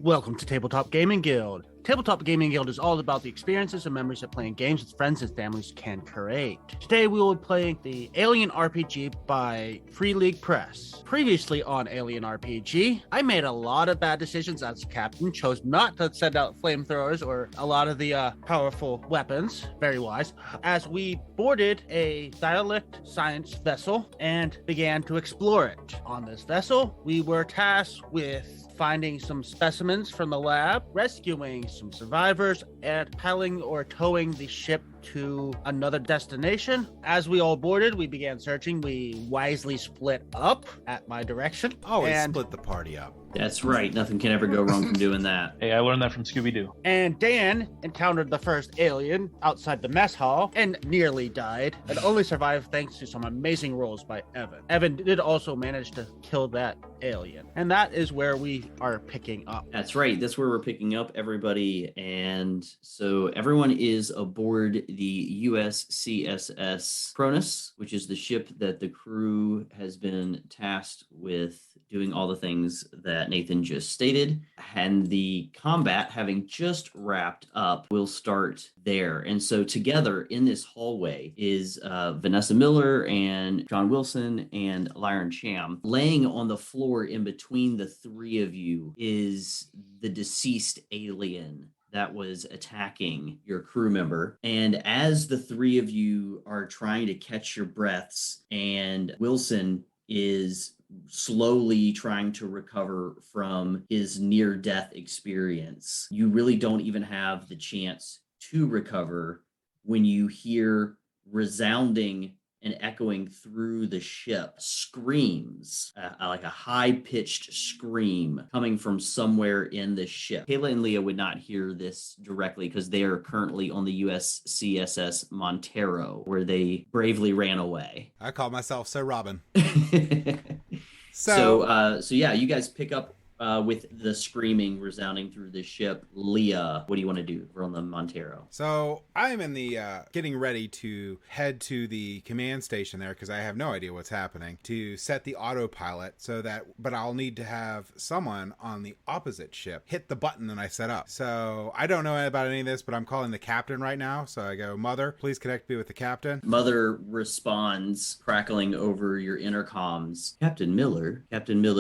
Welcome to Tabletop Gaming Guild. Tabletop Gaming Guild is all about the experiences and memories that playing games with friends and families can create. Today we will be playing the Alien RPG by Free League Press. Previously on Alien RPG, I made a lot of bad decisions as a captain, chose not to send out flamethrowers or a lot of the powerful weapons, very wise, as we boarded a dialect science vessel and began to explore it. On this vessel, we were tasked with finding some specimens from the lab, rescuing some survivors, and paddling or towing the ship to another destination. As we all boarded, we began searching. We wisely split up at my direction. Always split the party up. That's right. Nothing can ever go wrong from doing that. Hey, I learned that from Scooby-Doo. And Dan encountered the first alien outside the mess hall and nearly died, and only survived thanks to some amazing rolls by Evan. Evan did also manage to kill that alien. And that is where we are picking up. That's right. That's where we're picking up, everybody. And so everyone is aboard the USCSS Cronus, which is the ship that the crew has been tasked with doing all the things that Nathan just stated. And the combat, having just wrapped up, will start there. And so together in this hallway is Vanessa Miller and John Wilson and Lyron Cham. Laying on the floor in between the three of you is the deceased alien that was attacking your crew member. And as the three of you are trying to catch your breaths, and Wilson is slowly trying to recover from his near-death experience, you really don't even have the chance to recover when you hear resounding and echoing through the ship screams, like a high-pitched scream coming from somewhere in the ship. Kayla and Leah would not hear this directly because they are currently on the USCSS Montero, where they bravely ran away. I call myself Sir Robin. So yeah, you guys pick up with the screaming resounding through the ship. Leah, what do you want to do? We're on the Montero. So I'm in the getting ready to head to the command station there because I have no idea what's happening to set the autopilot but I'll need to have someone on the opposite ship hit the button that I set up. So I don't know about any of this, but I'm calling the captain right now. So I go, Mother, please connect me with the captain. Mother responds, crackling over your intercoms. Captain Miller,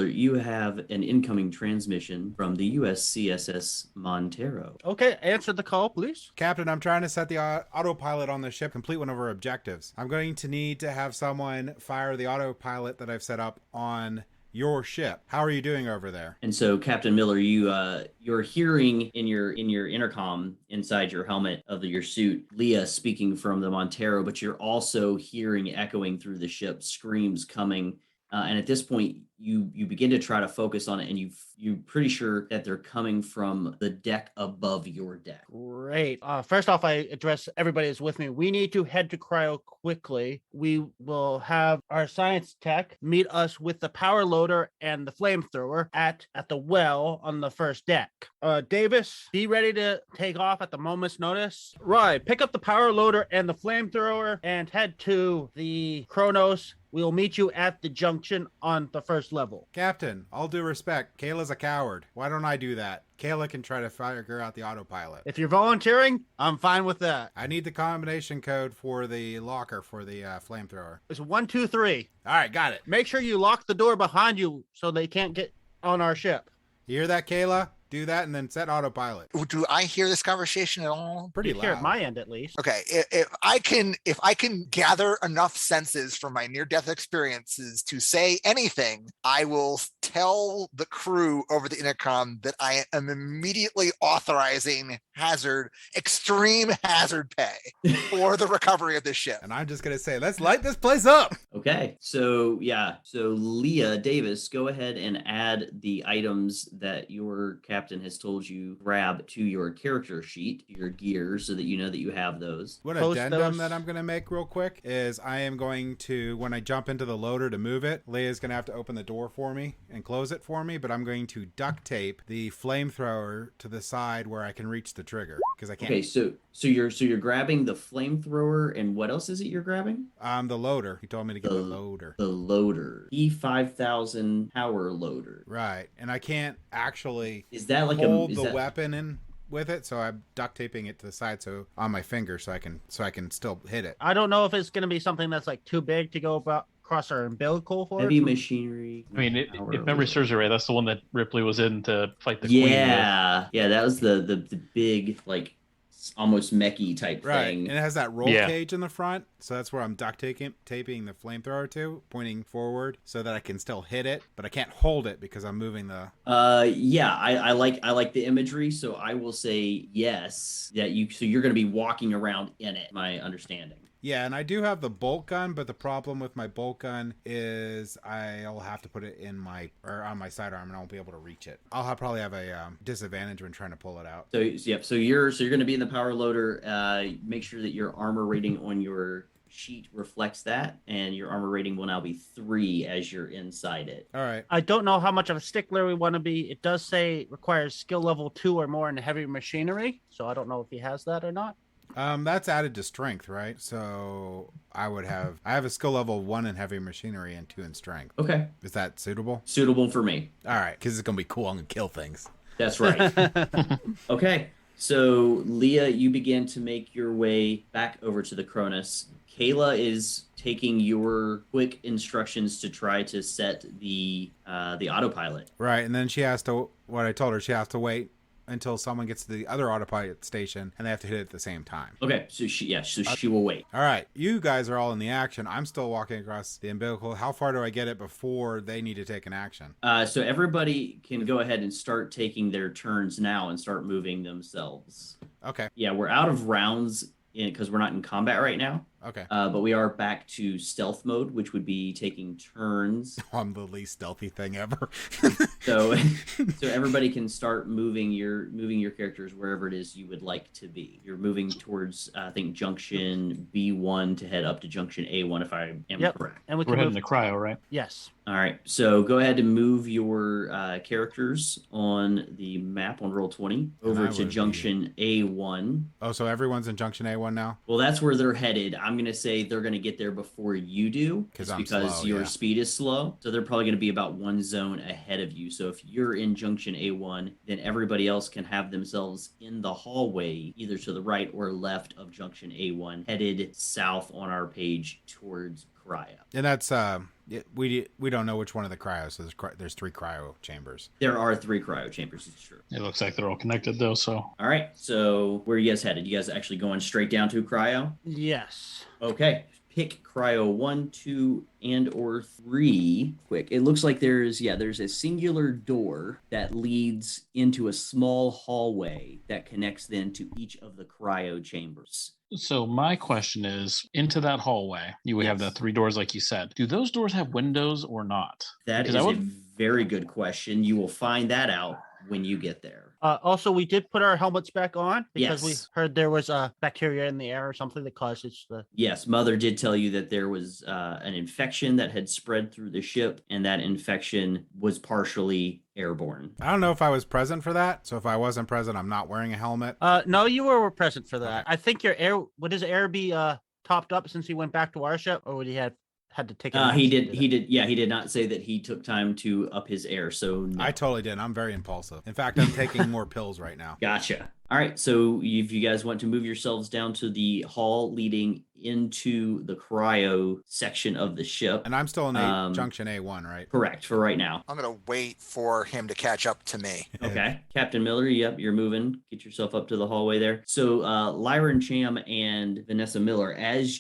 you have an incoming transmission from the USCSS Montero. Okay, answer the call, please. Captain, I'm trying to set the autopilot on the ship, complete one of our objectives. I'm going to need to have someone fire the autopilot that I've set up on your ship. How are you doing over there? And so, Captain Miller, you're hearing in your intercom inside your helmet of your suit, Leah speaking from the Montero, but you're also hearing echoing through the ship screams coming. And at this point, you begin to try to focus on it, and you're pretty sure that they're coming from the deck above your deck. Great. First off, I address everybody that's with me. We need to head to cryo quickly. We will have our science tech meet us with the power loader and the flamethrower at the well on the first deck. Davis, be ready to take off at the moment's notice. Right, pick up the power loader and the flamethrower and head to the Kronos. We'll meet you at the junction on the first level. Captain, all due respect, Kayla's a coward. Why don't I do that? Kayla can try to figure out the autopilot. If you're volunteering, I'm fine with that. I need the combination code for the locker for the flamethrower. It's 1, 2, 3. All right, got it. Make sure you lock the door behind you so they can't get on our ship. You hear that, Kayla? Do that and then set autopilot. Do I hear this conversation at all? Pretty you loud. hear at my end, at least. Okay, if I can gather enough senses from my near-death experiences to say anything, I will tell the crew over the intercom that I am immediately authorizing extreme hazard pay for the recovery of this ship. And I'm just gonna say, let's light this place up. Okay, so yeah, so Leah Davis, go ahead and add the items that your captain has told you grab to your character sheet, your gear, so that you know that you have those. What addendum that I'm going to make real quick is I am going to, when I jump into the loader to move it, Leah's going to have to open the door for me and close it for me, but I'm going to duct tape the flamethrower to the side where I can reach the trigger because I can't. Okay, So you're grabbing the flamethrower, and what else is it you're grabbing? The loader. He told me to get the loader. The loader. E5000 power loader. Right. And I can't actually Is that like hold is the that, weapon in with it, so I'm duct taping it to the side so on my finger so I can still hit it. I don't know if it's going to be something that's like too big to go about across our umbilical for heavy it. machinery? I mean, if memory serves you right, that's the one that Ripley was in to fight the Yeah, that was the big like almost mechy type Right. thing. And it has that roll Yeah. cage in the front, so that's where I'm duct taping the flamethrower to, pointing forward so that I can still hit it, but I can't hold it because I'm moving the Yeah, I like the imagery, so I will say yes, so you're going to be walking around in it, my understanding. Yeah, and I do have the bolt gun, but the problem with my bolt gun is I'll have to put it on my sidearm, and I won't be able to reach it. Probably have a disadvantage when trying to pull it out. So yep, so you're going to be in the power loader. Make sure that your armor rating on your sheet reflects that, and your armor rating will now be 3 as you're inside it. All right. I don't know how much of a stickler we want to be. It does say it requires skill level 2 or more in heavy machinery, so I don't know if he has that or not. That's added to strength, right? So I have a skill level 1 in heavy machinery and 2 in strength. Okay. Is that suitable? Suitable for me. All right, because it's gonna be cool. I'm gonna kill things. That's right. Okay. So Leah, you begin to make your way back over to the Cronus. Kayla is taking your quick instructions to try to set the autopilot. Right, and then she has to. What I told her, she has to wait until someone gets to the other autopilot station, and they have to hit it at the same time. Okay, so she will wait. All right, you guys are all in the action. I'm still walking across the umbilical. How far do I get it before they need to take an action? So everybody can go ahead and start taking their turns now and start moving themselves. Okay. Yeah, we're out of rounds because we're not in combat right now. Okay. But we are back to stealth mode, which would be taking turns. I'm the least stealthy thing ever. So everybody can start moving your characters wherever it is you would like to be. You're moving towards I think junction B1 to head up to junction A1 if I am correct. And we We're can heading move. to cryo, right? Yes. All right. So go ahead and move your characters on the map on Roll20 over to junction A1. Oh, so everyone's in junction A1 now? Well, that's where they're headed. I'm going to say they're going to get there before you do because slow, your speed is slow. So they're probably going to be about one zone ahead of you. So if you're in junction A1, then everybody else can have themselves in the hallway, either to the right or left of junction A1, headed south on our page towards cryo. And that's we don't know which one of the cryos. So there's 3 cryo chambers. There are 3 cryo chambers. It's true. It looks like they're all connected though. So all right. So where are you guys headed? You guys actually going straight down to cryo? Yes. Okay. Pick cryo 1, 2, and or 3. Quick. It looks like there's a singular door that leads into a small hallway that connects then to each of the cryo chambers. So my question is, into that hallway, you would have the 3 doors like you said. Do those doors have windows or not? That is a very good question. You will find that out when you get there. Also, we did put our helmets back on because we Yes. heard there was a bacteria in the air or something that caused it to... Yes, Mother did tell you that there was an infection that had spread through the ship, and that infection was partially airborne. I don't know if I was present for that. So if I wasn't present, I'm not wearing a helmet. No, you were present for that. Okay. I think would his air be topped up since he went back to our ship, or would he had to take a He did not say that he took time to up his air, so no. I totally did. I'm very impulsive. In fact, I'm taking more pills right now. Gotcha. All right, so if you guys want to move yourselves down to the hall leading into the cryo section of the ship. And I'm still in junction A1, right? Correct, for right now. I'm going to wait for him to catch up to me. Okay. Captain Miller, yep, you're moving. Get yourself up to the hallway there. So Lyron Cham and Vanessa Miller,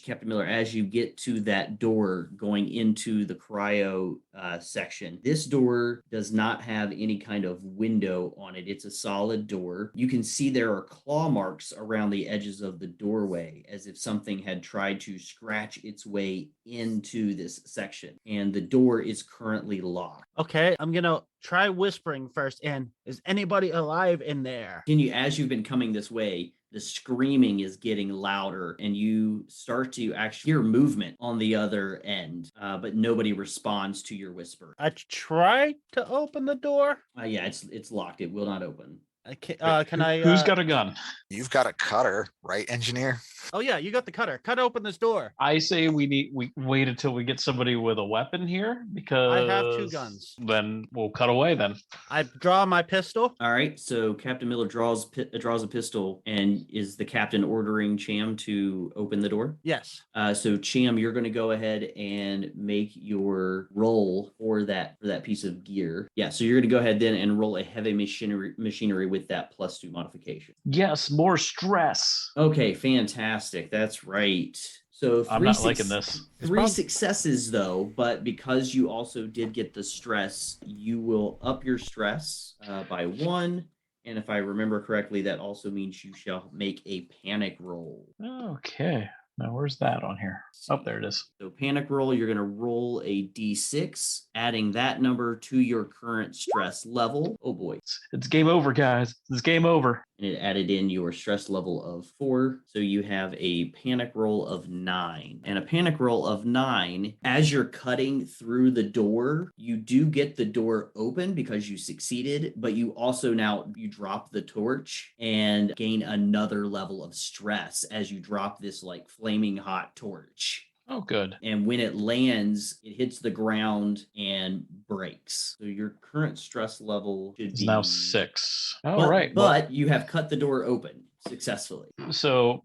Captain Miller, as you get to that door going into the cryo section, this door does not have any kind of window on it. It's a solid door. You can see there are claw marks around the edges of the doorway as if something had tried to scratch its way into this section. And the door is currently locked. Okay, I'm gonna try whispering first. And is anybody alive in there? As you've been coming this way, the screaming is getting louder, and you start to actually hear movement on the other end, but nobody responds to your whisper. I try to open the door. Yeah, it's locked. It will not open. Can I? Who's got a gun? You've got a cutter, right, engineer? Oh yeah, you got the cutter. Cut open this door. I say we wait until we get somebody with a weapon here, because I have 2 guns. Then we'll cut away then. I draw my pistol. All right, so Captain Miller draws a pistol, and is the captain ordering Cham to open the door? Yes. So Cham, you're going to go ahead and make your roll for that piece of gear. Yeah, so you're going to go ahead then and roll a heavy machinery with that +2 modification. Yes, more stress. Okay, fantastic. That's right. So I'm not liking this. 3 successes though, but because you also did get the stress, you will up your stress by 1. And if I remember correctly, that also means you shall make a panic roll. Okay. Now, where's that on here? Oh, there it is. So panic roll, you're going to roll a d6, adding that number to your current stress level. Oh boy. It's game over, guys. It's game over. And it added in your stress level of 4. So you have a panic roll of 9. And a panic roll of 9, as you're cutting through the door, you do get the door open because you succeeded, but you also you drop the torch and gain another level of stress as you drop this like flaming hot torch. Oh, good. And when it lands, it hits the ground and breaks. So your current stress level should It's be now 6. All right. But you have cut the door open successfully. So,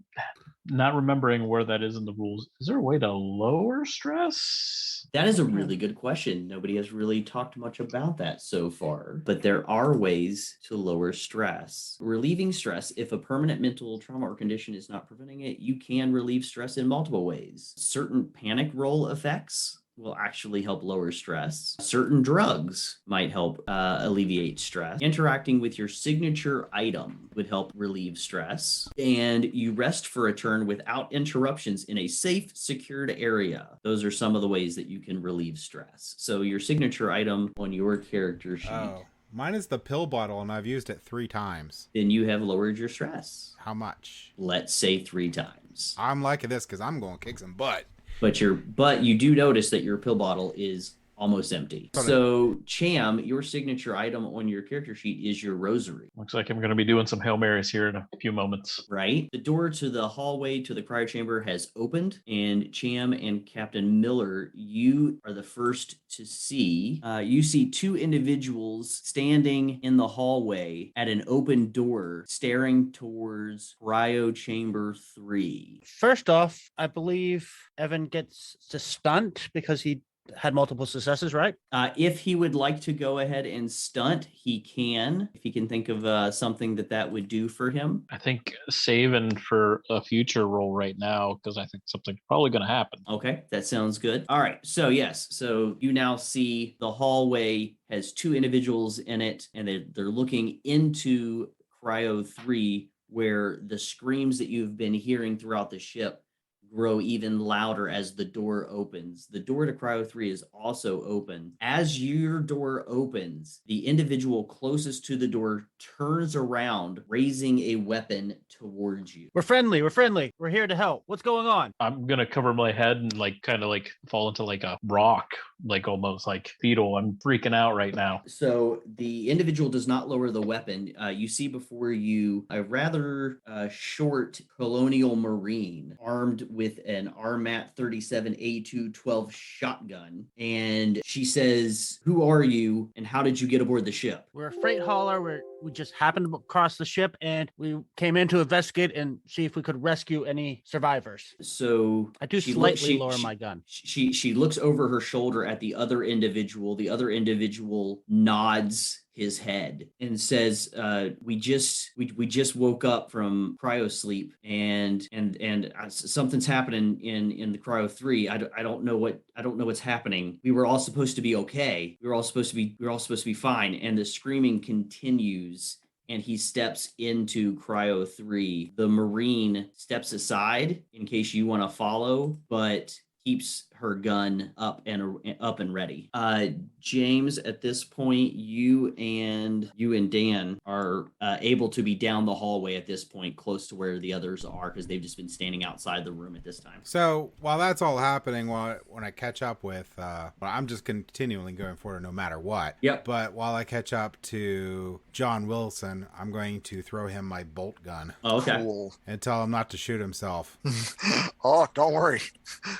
not remembering where that is in the rules, is there a way to lower stress? That is a really good question. Nobody has really talked much about that so far, but there are ways to lower stress. Relieving stress, if a permanent mental trauma or condition is not preventing it, you can relieve stress in multiple ways. Certain panic roll effects will actually help lower stress. Certain drugs might help alleviate stress. Interacting with your signature item would help relieve stress. And you rest for a turn without interruptions in a safe, secured area. Those are some of the ways that you can relieve stress. So your signature item on your character sheet. Oh, mine is the pill bottle, and I've used it 3 times. Then you have lowered your stress. How much? Let's say 3 times. I'm liking this because I'm going to kick some butt. But you do notice that your pill bottle is almost empty. So Cham, your signature item on your character sheet is your rosary. Looks like I'm going to be doing some Hail Marys here in a few moments. Right? The door to the hallway to the cryo chamber has opened, and Cham and Captain Miller, you are the first to see. You see 2 individuals standing in the hallway at an open door, staring towards cryo chamber 3. First off, I believe Evan gets to stunt because he had multiple successes, right? If he would like to go ahead and stunt, he can. If he can think of something that would do for him. I think saving for a future roll right now, because I think something's probably going to happen. Okay, that sounds good. All right, so yes, so you now see the hallway has 2 individuals in it, and they're looking into Cryo 3, where the screams that you've been hearing throughout the ship grow even louder as the door opens. The door to Cryo 3 is also open. As your door opens, the individual closest to the door turns around, raising a weapon towards you. We're friendly. We're here to help. What's going on? I'm going to cover my head and kind of fall into a rock, almost like fetal. I'm freaking out right now. So the individual does not lower the weapon. You see before you a rather short colonial marine armed with an RMAT 37A2 12 shotgun. And she says, "Who are you and how did you get aboard the ship?" We're a freight hauler. We just happened to cross the ship and we came in to investigate and see if we could rescue any survivors. So I do slightly lower my gun. She looks over her shoulder at the other individual. The other individual nods his head and says, we just woke up from cryo sleep and something's happening in the cryo 3. I don't know what's happening. We were all supposed to be okay. We were all supposed to be fine. And the screaming continues, and he steps into cryo 3. The Marine steps aside in case you want to follow, but keeps her gun up and ready. James, at this point, you and Dan are able to be down the hallway at this point, close to where the others are, because they've just been standing outside the room at this time. So while that's all happening, when I catch up with, I'm just continually going forward no matter what. Yep. But while I catch up to John Wilson, I'm going to throw him my bolt gun. Oh, okay. Cool. And tell him not to shoot himself. Oh, don't worry.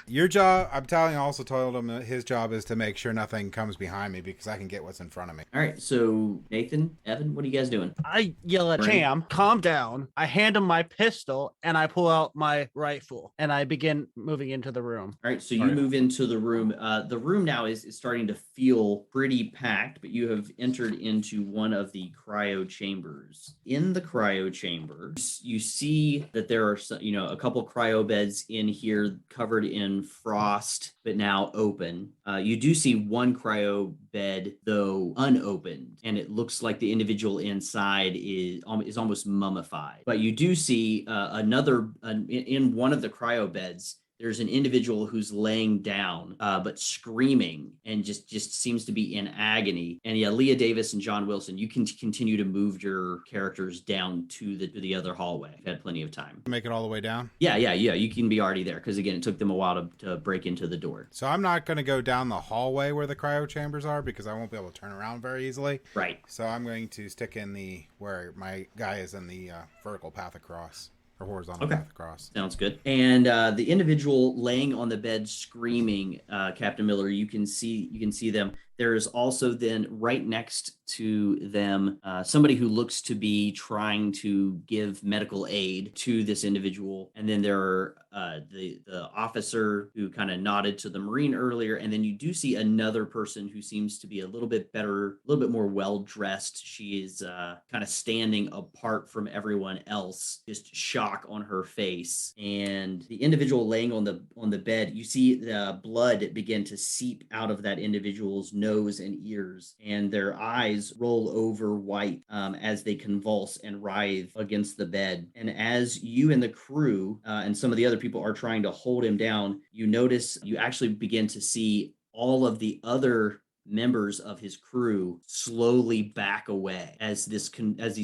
Your job, I also told him that his job is to make sure nothing comes behind me because I can get what's in front of me. All right. So Nathan, Evan, what are you guys doing? I yell at Right. Cham, calm down. I hand him my pistol and I pull out my rifle and I begin moving into the room. All right, so you move into the room. The room now is starting to feel pretty packed, but you have entered into one of the cryo chambers. In the cryo chamber, you see that there are a couple cryo beds in here covered in frost, but now open. You do see one cryo bed, though unopened, and it looks like the individual inside is almost mummified. But you do see in one of the cryo beds, there's an individual who's laying down, but screaming and just seems to be in agony. And yeah, Leah Davis and John Wilson, you can continue to move your characters down to the other hallway. You've had plenty of time. Make it all the way down? Yeah. You can be already there because, again, it took them a while to break into the door. So I'm not going to go down the hallway where the cryo chambers are because I won't be able to turn around very easily. Right. So I'm going to stick in where my guy is in the vertical path across. Or horizontal path across. Sounds good. And the individual laying on the bed screaming, Captain Miller, you can see them. There is also then right next to them somebody who looks to be trying to give medical aid to this individual. And then there are the officer who kind of nodded to the Marine earlier. And then you do see another person who seems to be a little bit more well-dressed. She is kind of standing apart from everyone else, just shock on her face. And the individual laying on the bed, you see the blood begin to seep out of that individual's nose and ears, and their eyes roll over white as they convulse and writhe against the bed. And as you and the crew and some of the other people are trying to hold him down, you actually begin to see all of the other members of his crew slowly back away as these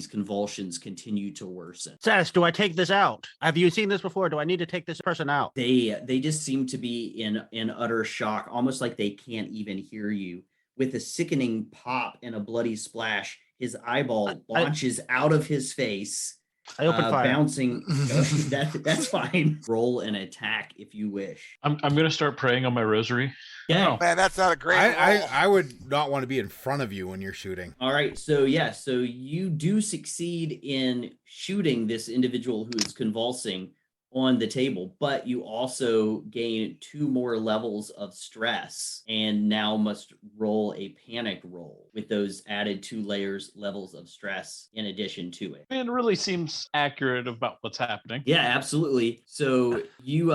convulsions continue to worsen. Sass, do I take this out? Have you seen this before? Do I need to take this person out? They just seem to be in utter shock, almost like they can't even hear you. With a sickening pop and a bloody splash, his eyeball launches out of his face. I open fire. Bouncing. That's fine. Roll an attack if you wish. I'm gonna start praying on my rosary. Yeah. Oh. Man, that's not a great roll. I would not want to be in front of you when you're shooting. All right. So you do succeed in shooting this individual who is convulsing on the table, but you also gain 2 more levels of stress and now must roll a panic roll with those added 2 levels of stress in addition to it. It really seems accurate about what's happening. Yeah, absolutely. So you,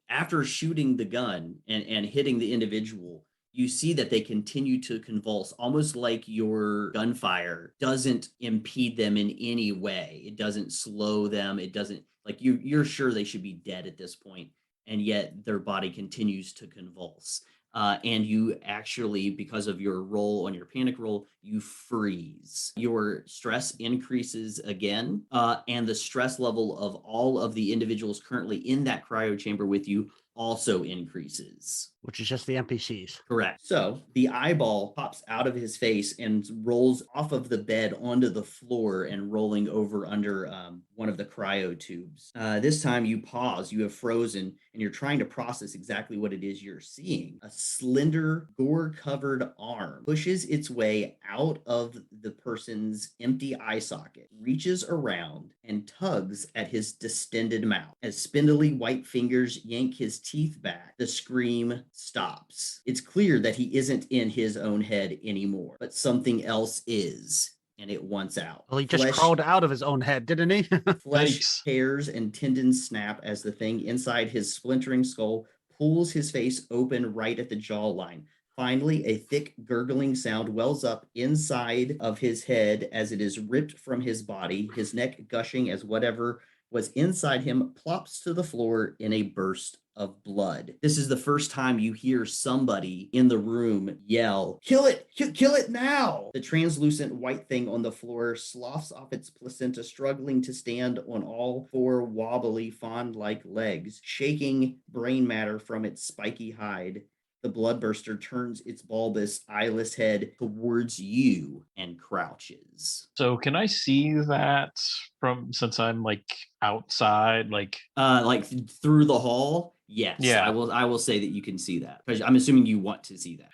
after shooting the gun and hitting the individual, you see that they continue to convulse, almost like your gunfire doesn't impede them in any way. It doesn't slow them. It doesn't, like you're sure they should be dead at this point, and yet their body continues to convulse. And you actually, because of your roll on your panic roll, you freeze. Your stress increases again, and the stress level of all of the individuals currently in that cryo chamber with you also increases. Which is just the NPCs. Correct. So the eyeball pops out of his face and rolls off of the bed onto the floor and rolling over under one of the cryo tubes. This time you pause, you have frozen, and you're trying to process exactly what it is you're seeing. A slender, gore-covered arm pushes its way out of the person's empty eye socket, reaches around, and tugs at his distended mouth. As spindly white fingers yank his teeth back, the scream stops. It's clear that he isn't in his own head anymore, but something else is, and it wants out. Well, he just crawled out of his own head, didn't he? Flesh, hairs, and tendons snap as the thing inside his splintering skull pulls his face open right at the jawline. Finally, a thick gurgling sound wells up inside of his head as it is ripped from his body, his neck gushing as whatever was inside him plops to the floor in a burst of blood. This is the first time you hear somebody in the room yell, "Kill it! Kill it now!" The translucent white thing on the floor sloughs off its placenta, struggling to stand on all four wobbly fawn-like legs, shaking brain matter from its spiky hide. The bloodburster turns its bulbous, eyeless head towards you and crouches. So can I see that from, since I'm like outside, like Through the hall? Yes. Yeah. I will say that you can see that. I'm assuming you want to see that.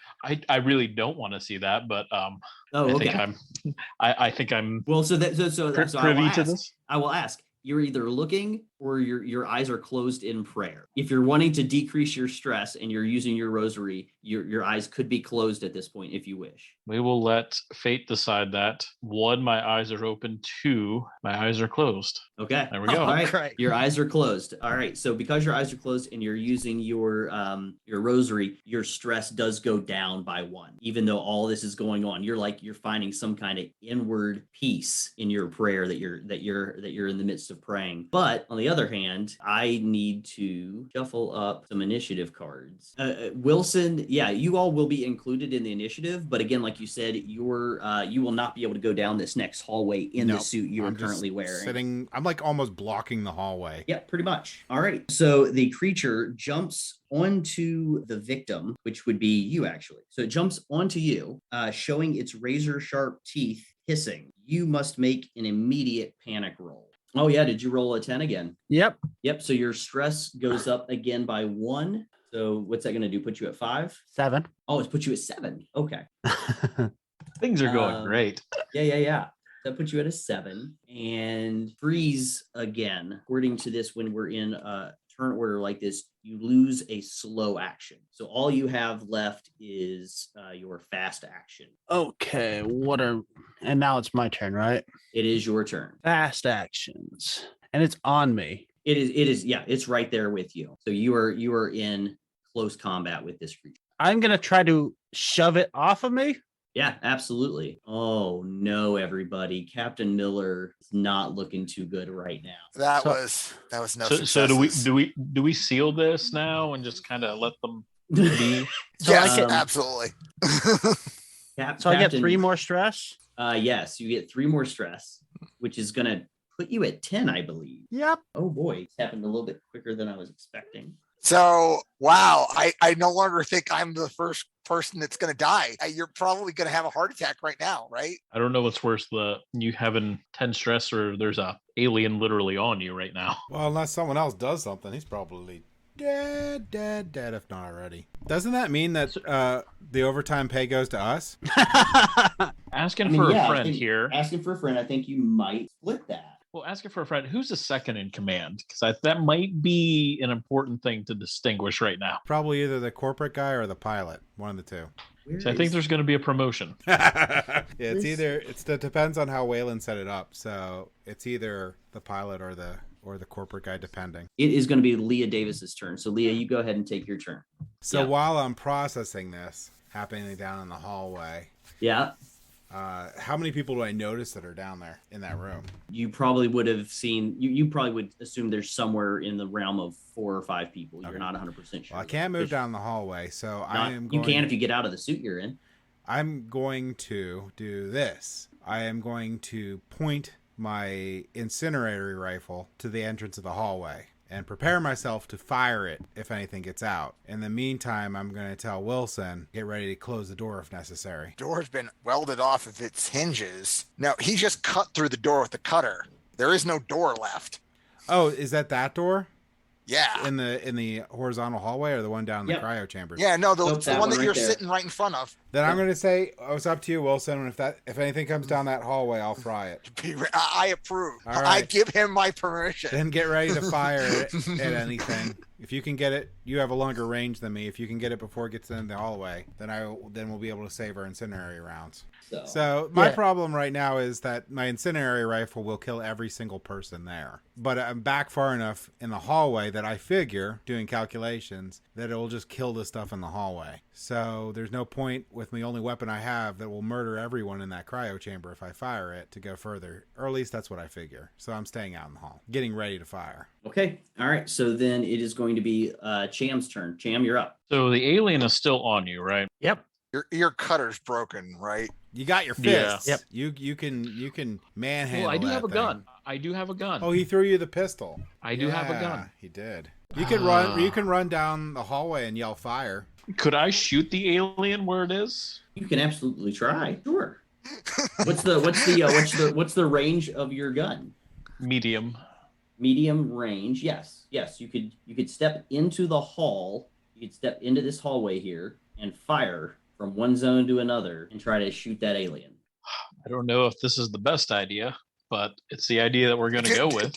I really don't want to see that, but Oh, okay. I think I'm Well, so privy to this. I will ask. You're either looking or your eyes are closed in prayer. If you're wanting to decrease your stress and you're using your rosary, your eyes could be closed at this point if you wish. We will let fate decide that. 1, my eyes are open. 2, my eyes are closed. Okay. There we go. All right. Great. Your eyes are closed. All right. So because your eyes are closed and you're using your rosary, your stress does go down by 1. Even though all this is going on, you're finding some kind of inward peace in your prayer that you're in the midst of praying. But on the other hand, I need to shuffle up some initiative cards. Wilson, yeah, you all will be included in the initiative, but again, like you said, you will not be able to go down this next hallway in the suit you are currently wearing. I'm like almost blocking the hallway. Yeah, pretty much. All right. So the creature jumps onto the victim, which would be you actually. So it jumps onto you, showing its razor sharp teeth hissing. You must make an immediate panic roll. Oh yeah, did you roll a 10 again? Yep. So your stress goes up again by 1. So what's that going to do? Put you at 5? 7. Oh, it's put you at 7. Okay. Things are going great. Yeah. That puts you at a 7 and freeze again. According to this, when we're in a turn order like this, you lose a slow action. So all you have left is your fast action. Okay, and now it's my turn, right? It is your turn. Fast actions. And it's on me. It is. Yeah, it's right there with you. So you are in close combat with this creature. I'm going to try to shove it off of me. Yeah, absolutely. Oh no, everybody. Captain Miller is not looking too good right now. That was no successes. So do we seal this now and just kind of let them be? Yes, absolutely. So I get 3 more stress? Yes, you get 3 more stress, which is going to put you at 10, I believe. Yep. Oh boy, it's happened a little bit quicker than I was expecting. So, wow, I no longer think I'm the first person that's going to die. You're probably going to have a heart attack right now, right? I don't know what's worse, you having 10 stress or there's a alien literally on you right now. Well, unless someone else does something, he's probably dead, if not already. Doesn't that mean that the overtime pay goes to us? Asking for a friend here. Asking for a friend, I think you might split that. Well, asking for a friend. Who's the second in command? Because that might be an important thing to distinguish right now. Probably either the corporate guy or the pilot. One of the two. So I think there's going to be a promotion. It depends on how Waylon set it up. So it's either the pilot or the corporate guy, depending. It is going to be Leah Davis's turn. So Leah, you go ahead and take your turn. So while I'm processing this happening down in the hallway. Yeah. How many people do I notice that are down there in that room? You probably would have seen, you probably would assume there's somewhere in the realm of 4 or 5 people. You're not 100% sure. Well, I can't move down the hallway, so you can if you get out of the suit you're in. I'm going to do this. I am going to point my incendiary rifle to the entrance of the hallway and prepare myself to fire it if anything gets out. In the meantime, I'm going to tell Wilson, get ready to close the door if necessary. Door's been welded off of its hinges. Now, he just cut through the door with the cutter. There is no door left. Oh, is that door? Yeah. In the horizontal hallway or the one down in the cryo chambers? Yeah, no, the one that right you're there. sitting right in front of. Then I'm going to say, it's up to you, Wilson. And if anything comes down that hallway, I'll fry it. I approve. All right. I give him my permission. Then get ready to fire it at anything. If you can get it, you have a longer range than me. If you can get it before it gets in the hallway, then we'll be able to save our incendiary rounds. So my problem right now is that my incendiary rifle will kill every single person there. But I'm back far enough in the hallway that I figure, doing calculations, that it will just kill the stuff in the hallway. So there's no point with with the only weapon I have that will murder everyone in that cryo chamber if I fire it to go further. Or at least that's what I figure. So I'm staying out in the hall, getting ready to fire. Okay. All right. So then it is going to be Cham's turn. Cham, you're up. So the alien is still on you, right? Yep. Your cutter's broken, right? You got your Yeah. fists. Yep. You can manhandle. Well, I do that have a thing. gun. I do have a gun. Oh, he threw you the pistol. I do have a Yeah, gun. He did. You can run. You can run down the hallway and yell fire. Could I shoot the alien where it is? You can absolutely try. Sure. What's the range of your gun? Medium. Medium range. Yes. You could step into the hall. You could step into this hallway here and fire from one zone to another and try to shoot that alien. I don't know if this is the best idea, but it's the idea that we're going to go with.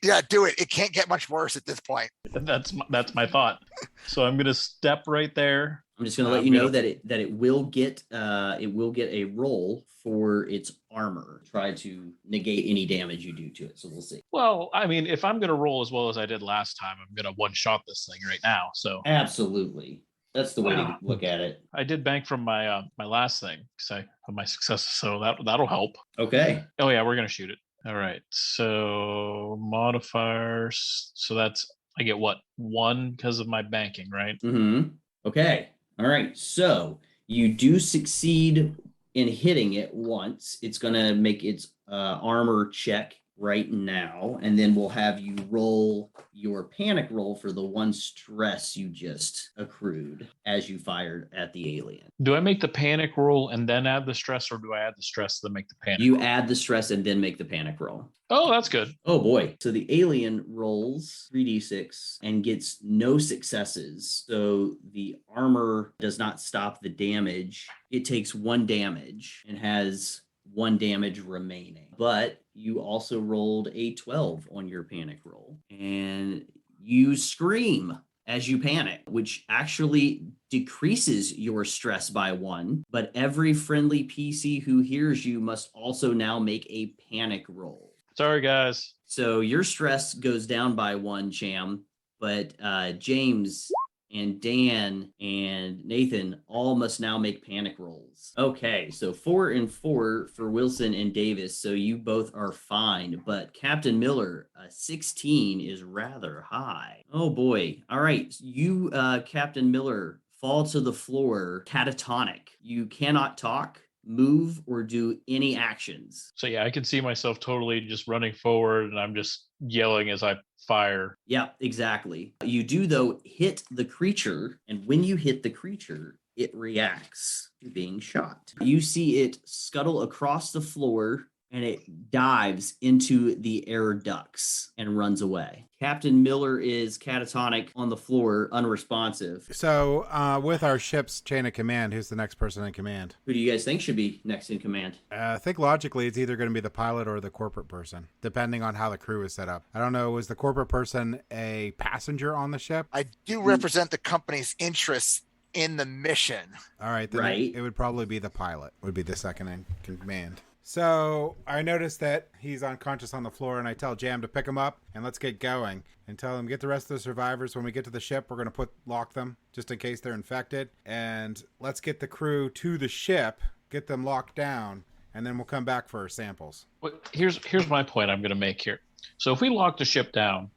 Yeah, do it. It can't get much worse at this point. That's my thought. So I'm going to step right there. I'm just going to let you know that it will get a roll for its armor. Try to negate any damage you do to it. So we'll see. Well, I mean, if I'm going to roll as well as I did last time, I'm going to one-shot this thing right now. So Absolutely. That's the way to look at it. I did bank from my my last thing because I have my successes, so that'll help. Okay. Oh yeah, we're gonna shoot it. All right. So modifiers. So that's I get what 1 because of my banking, right? Mm-hmm. Okay. All right. So you do succeed in hitting it once. It's gonna make its armor check right now, and then we'll have you roll your panic roll for the 1 stress you just accrued as you fired at the alien. Do I make the panic roll and then add the stress, or do I add the stress then make the panic? You add the stress and then make the panic roll. Oh, that's good. Oh boy. So the alien rolls 3d6 and gets no successes. So the armor does not stop the damage. It takes 1 damage and has 1 damage remaining. But you also rolled a 12 on your panic roll. And you scream as you panic, which actually decreases your stress by 1. But every friendly PC who hears you must also now make a panic roll. Sorry, guys. So your stress goes down by 1, Cham, but James and Dan and Nathan all must now make panic rolls. Okay, so 4 and 4 for Wilson and Davis, so you both are fine, but Captain Miller, 16 is rather high. Oh boy. All right, you, Captain Miller, fall to the floor catatonic. You cannot talk, move, or do any actions. So yeah, I can see myself totally just running forward, and I'm just yelling as I fire. Yeah, exactly. You do, though, hit the creature, and when you hit the creature, it reacts to being shot. You see it scuttle across the floor, and it dives into the air ducts and runs away. Captain Miller is catatonic on the floor, unresponsive. So with our ship's chain of command, who's the next person in command? Who do you guys think should be next in command? I think logically it's either going to be the pilot or the corporate person, depending on how the crew is set up. I don't know, was the corporate person a passenger on the ship? I do represent the company's interests in the mission. All right, then Right. it would probably be the pilot, would be the second in command. So I noticed that he's unconscious on the floor, and I tell Jam to pick him up and let's get going. And tell him, get the rest of the survivors. When we get to the ship, we're going to lock them just in case they're infected. And let's get the crew to the ship, get them locked down, and then we'll come back for our samples. Well, here's my point I'm going to make here. So if we lock the ship down,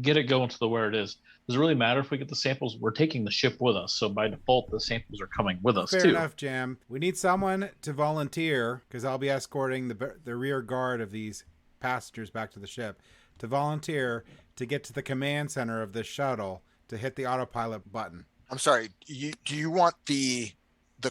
get it going to where it is, does it really matter if we get the samples? We're taking the ship with us, so by default, the samples are coming with us, Fair too. enough, Jam. We need someone to volunteer, because I'll be escorting the rear guard of these passengers back to the ship, to volunteer to get to the command center of this shuttle to hit the autopilot button. I'm sorry. Do you want the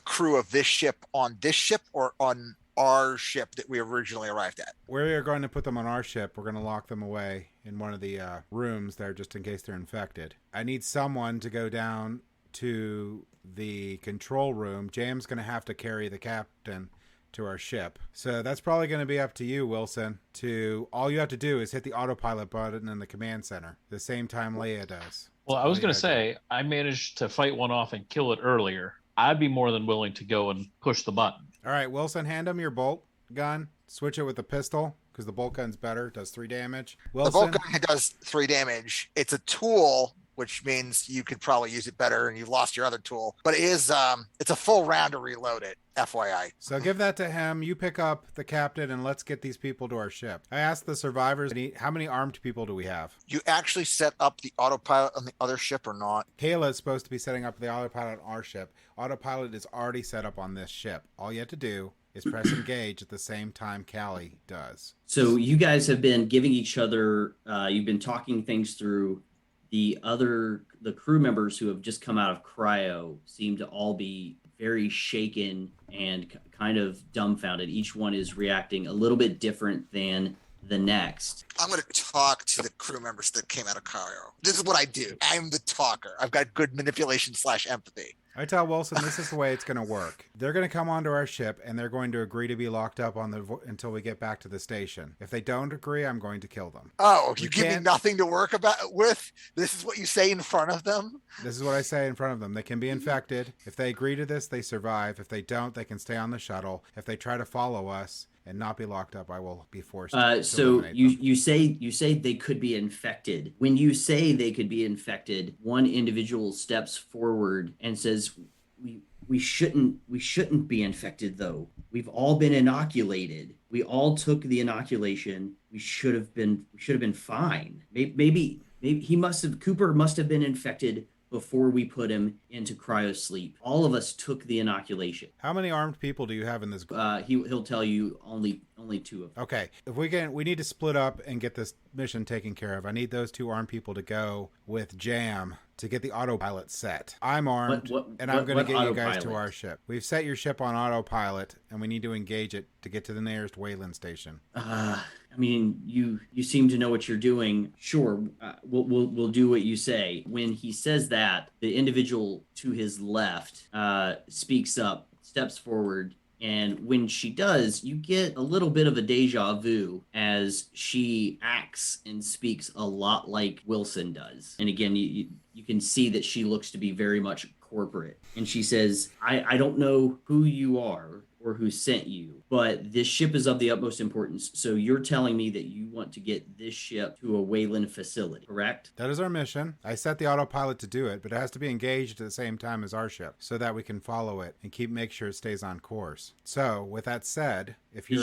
crew of this ship on this ship or on our ship that we originally arrived at? We're going to put them on our ship. We're going to lock them away in one of the rooms there just in case they're infected. I need someone to go down to the control room. Jam's going to have to carry the captain to our ship. So that's probably going to be up to you, Wilson. All you have to do is hit the autopilot button in the command center the same time Leia does. Well, I was going to say, I managed to fight one off and kill it earlier. I'd be more than willing to go and push the button. All right, Wilson, hand him your bolt gun. Switch it with the pistol, because the bolt gun's better. It does 3 damage. Wilson, The bolt gun does 3 damage. It's a tool which means you could probably use it better and you've lost your other tool. But it is it's a full round to reload it, FYI. So give that to him. You pick up the captain and let's get these people to our ship. I asked the survivors, how many armed people do we have? You actually set up the autopilot on the other ship or not? Kayla is supposed to be setting up the autopilot on our ship. Autopilot is already set up on this ship. All you have to do is press engage at the same time Callie does. So you guys have been giving each other, you've been talking things through. The crew members who have just come out of cryo seem to all be very shaken and kind of dumbfounded. Each one is reacting a little bit different than the next. I'm going to talk to the crew members that came out of cryo. This is what I do. I'm the talker. I've got good manipulation / empathy. I tell Wilson this is the way it's going to work. They're going to come onto our ship and they're going to agree to be locked up until we get back to the station. If they don't agree, I'm going to kill them. Oh, you give me nothing to work with? This is what you say in front of them? This is what I say in front of them. They can be infected. If they agree to this, they survive. If they don't, they can stay on the shuttle. If they try to follow us and not be locked up, I will be forced to so eliminate them. you say they could be infected. When you say they could be infected, one individual steps forward and says, we shouldn't be infected though. We've all been inoculated. We all took the inoculation. We should have been fine. Maybe Cooper must have been infected before we put him into cryo sleep. All of us took the inoculation. How many armed people do you have in this group? He'll tell you only 2 of them. Okay. If we need to split up and get this mission taken care of. I need those 2 armed people to go with Jam to get the autopilot set. I'm armed, and I'm going to get you guys to our ship. We've set your ship on autopilot, and we need to engage it to get to the nearest Wayland station. I mean, you seem to know what you're doing. Sure, we'll do what you say. When he says that, the individual to his left speaks up, steps forward, and when she does, you get a little bit of a deja vu as she acts and speaks a lot like Wilson does. And again, you can see that she looks to be very much corporate. And she says, I don't know who you are or who sent you, but this ship is of the utmost importance. So you're telling me that you want to get this ship to a Wayland facility, correct? That is our mission. I set the autopilot to do it, but it has to be engaged at the same time as our ship so that we can follow it and make sure it stays on course. So with that said, if you're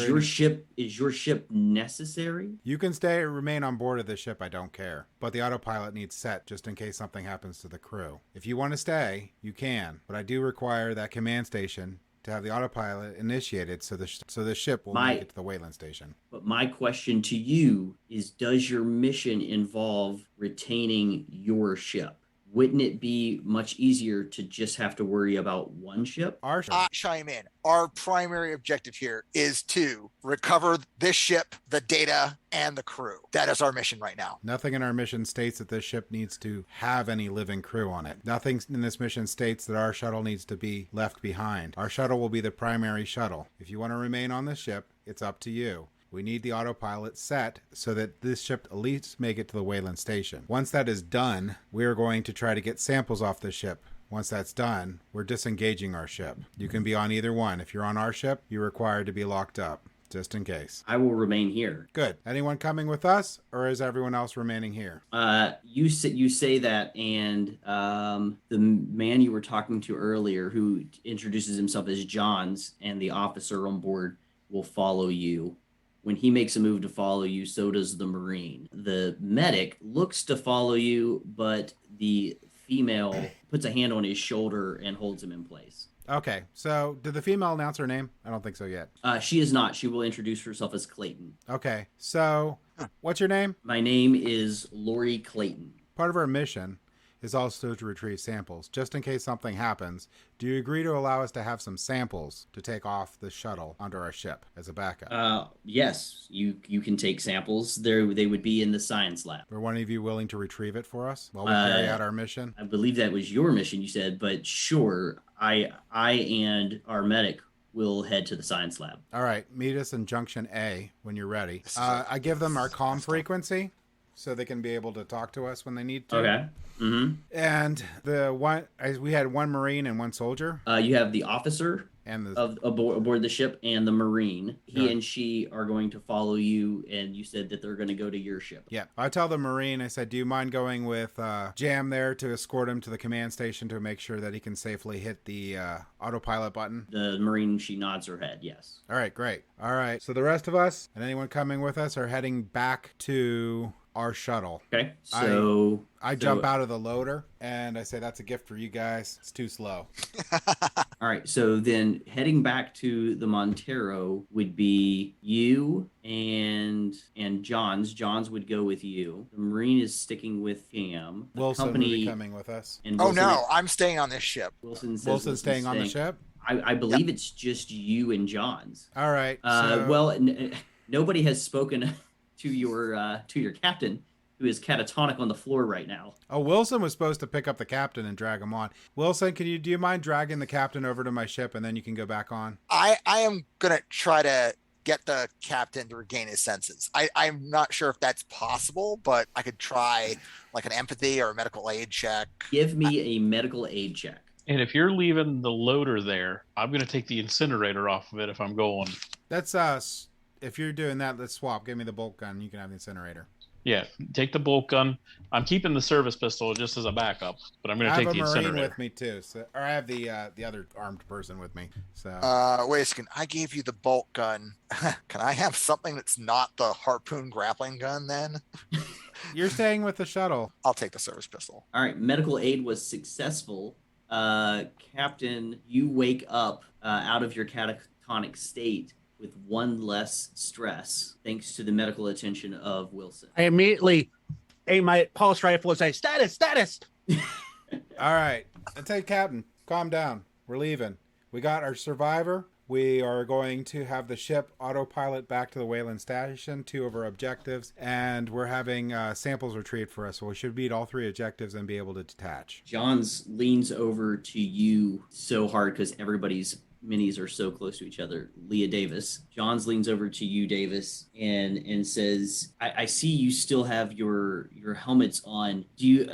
is your ship necessary? You can remain on board of the ship, I don't care. But the autopilot needs set just in case something happens to the crew. If you want to stay, you can, but I do require that command station to have the autopilot initiated so the ship will make it to the Wayland station. But my question to you is, does your mission involve retaining your ship? Wouldn't it be much easier to just have to worry about one ship? Our ship. Chime in. Our primary objective here is to recover this ship, the data, and the crew. That is our mission right now. Nothing in our mission states that this ship needs to have any living crew on it. Nothing in this mission states that our shuttle needs to be left behind. Our shuttle will be the primary shuttle. If you want to remain on this ship, it's up to you. We need the autopilot set so that this ship at least make it to the Wayland station. Once that is done, we are going to try to get samples off the ship. Once that's done, we're disengaging our ship. You can be on either one. If you're on our ship, you're required to be locked up, just in case. I will remain here. Good. Anyone coming with us, or is everyone else remaining here? You say that, and the man you were talking to earlier, who introduces himself as Johns, and the officer on board will follow you. When he makes a move to follow you, so does the Marine. The medic looks to follow you, but the female puts a hand on his shoulder and holds him in place. Okay, so did the female announce her name? I don't think so yet. She is not. She will introduce herself as Clayton. Okay, so what's your name? My name is Lori Clayton. Part of our mission is also to retrieve samples. Just in case something happens, do you agree to allow us to have some samples to take off the shuttle onto our ship as a backup? Yes, you can take samples. They would be in the science lab. Were one of you willing to retrieve it for us while we carry out our mission? I believe that was your mission, you said, but sure, I and our medic will head to the science lab. All right, meet us in Junction A when you're ready. I give them our comm frequency so they can be able to talk to us when they need to. Okay. Mm-hmm. And we had one Marine and one soldier. You have the officer And aboard the ship and the Marine. He Right. and she are going to follow you, and you said that they're going to go to your ship. Yeah. I tell the Marine, I said, do you mind going with Jam there to escort him to the command station to make sure that he can safely hit the autopilot button? The Marine, she nods her head, yes. All right, great. All right. So the rest of us and anyone coming with us are heading back to our shuttle. Okay, so... I jump out of the loader and I say, that's a gift for you guys. It's too slow. All right, so then heading back to the Montero would be you and Johns. Johns would go with you. The Marine is sticking with Cam. The Wilson will company be coming with us. and Oh Wilson- no, I'm staying on this ship. Wilson says Wilson's staying on the ship? I believe it's just you and Johns. All right. Well, nobody has spoken to your captain, who is catatonic on the floor right now. Oh, Wilson was supposed to pick up the captain and drag him on. Wilson, do you mind dragging the captain over to my ship and then you can go back on? I am gonna try to get the captain to regain his senses. I'm not sure if that's possible, but I could try like an empathy or a medical aid check. Give me a medical aid check. And if you're leaving the loader there, I'm going to take the incinerator off of it if I'm going. That's us. If you're doing that, let's swap. Give me the bolt gun. You can have the incinerator. Yeah, take the bolt gun. I'm keeping the service pistol just as a backup, but I'm going to take the I have a Marine incinerator. with me too, or I have the other armed person with me. So Wait a second. I gave you the bolt gun. Can I have something that's not the harpoon grappling gun then? you're staying with the shuttle. I'll take the service pistol. All right, medical aid was successful. Captain, you wake up out of your catatonic state with one less stress, thanks to the medical attention of Wilson. I immediately aim my pulse rifle and say, status, status. All right. I tell you, Captain, calm down. We're leaving. We got our survivor. We are going to have the ship autopilot back to the Wayland station, 2 of our objectives, and we're having samples retrieved for us. So we should beat all 3 objectives and be able to detach. Johns leans over to you so hard because everybody's minis are so close to each other. Leah Davis. Johns leans over to you, Davis, and says, I see you still have your helmets on. Do you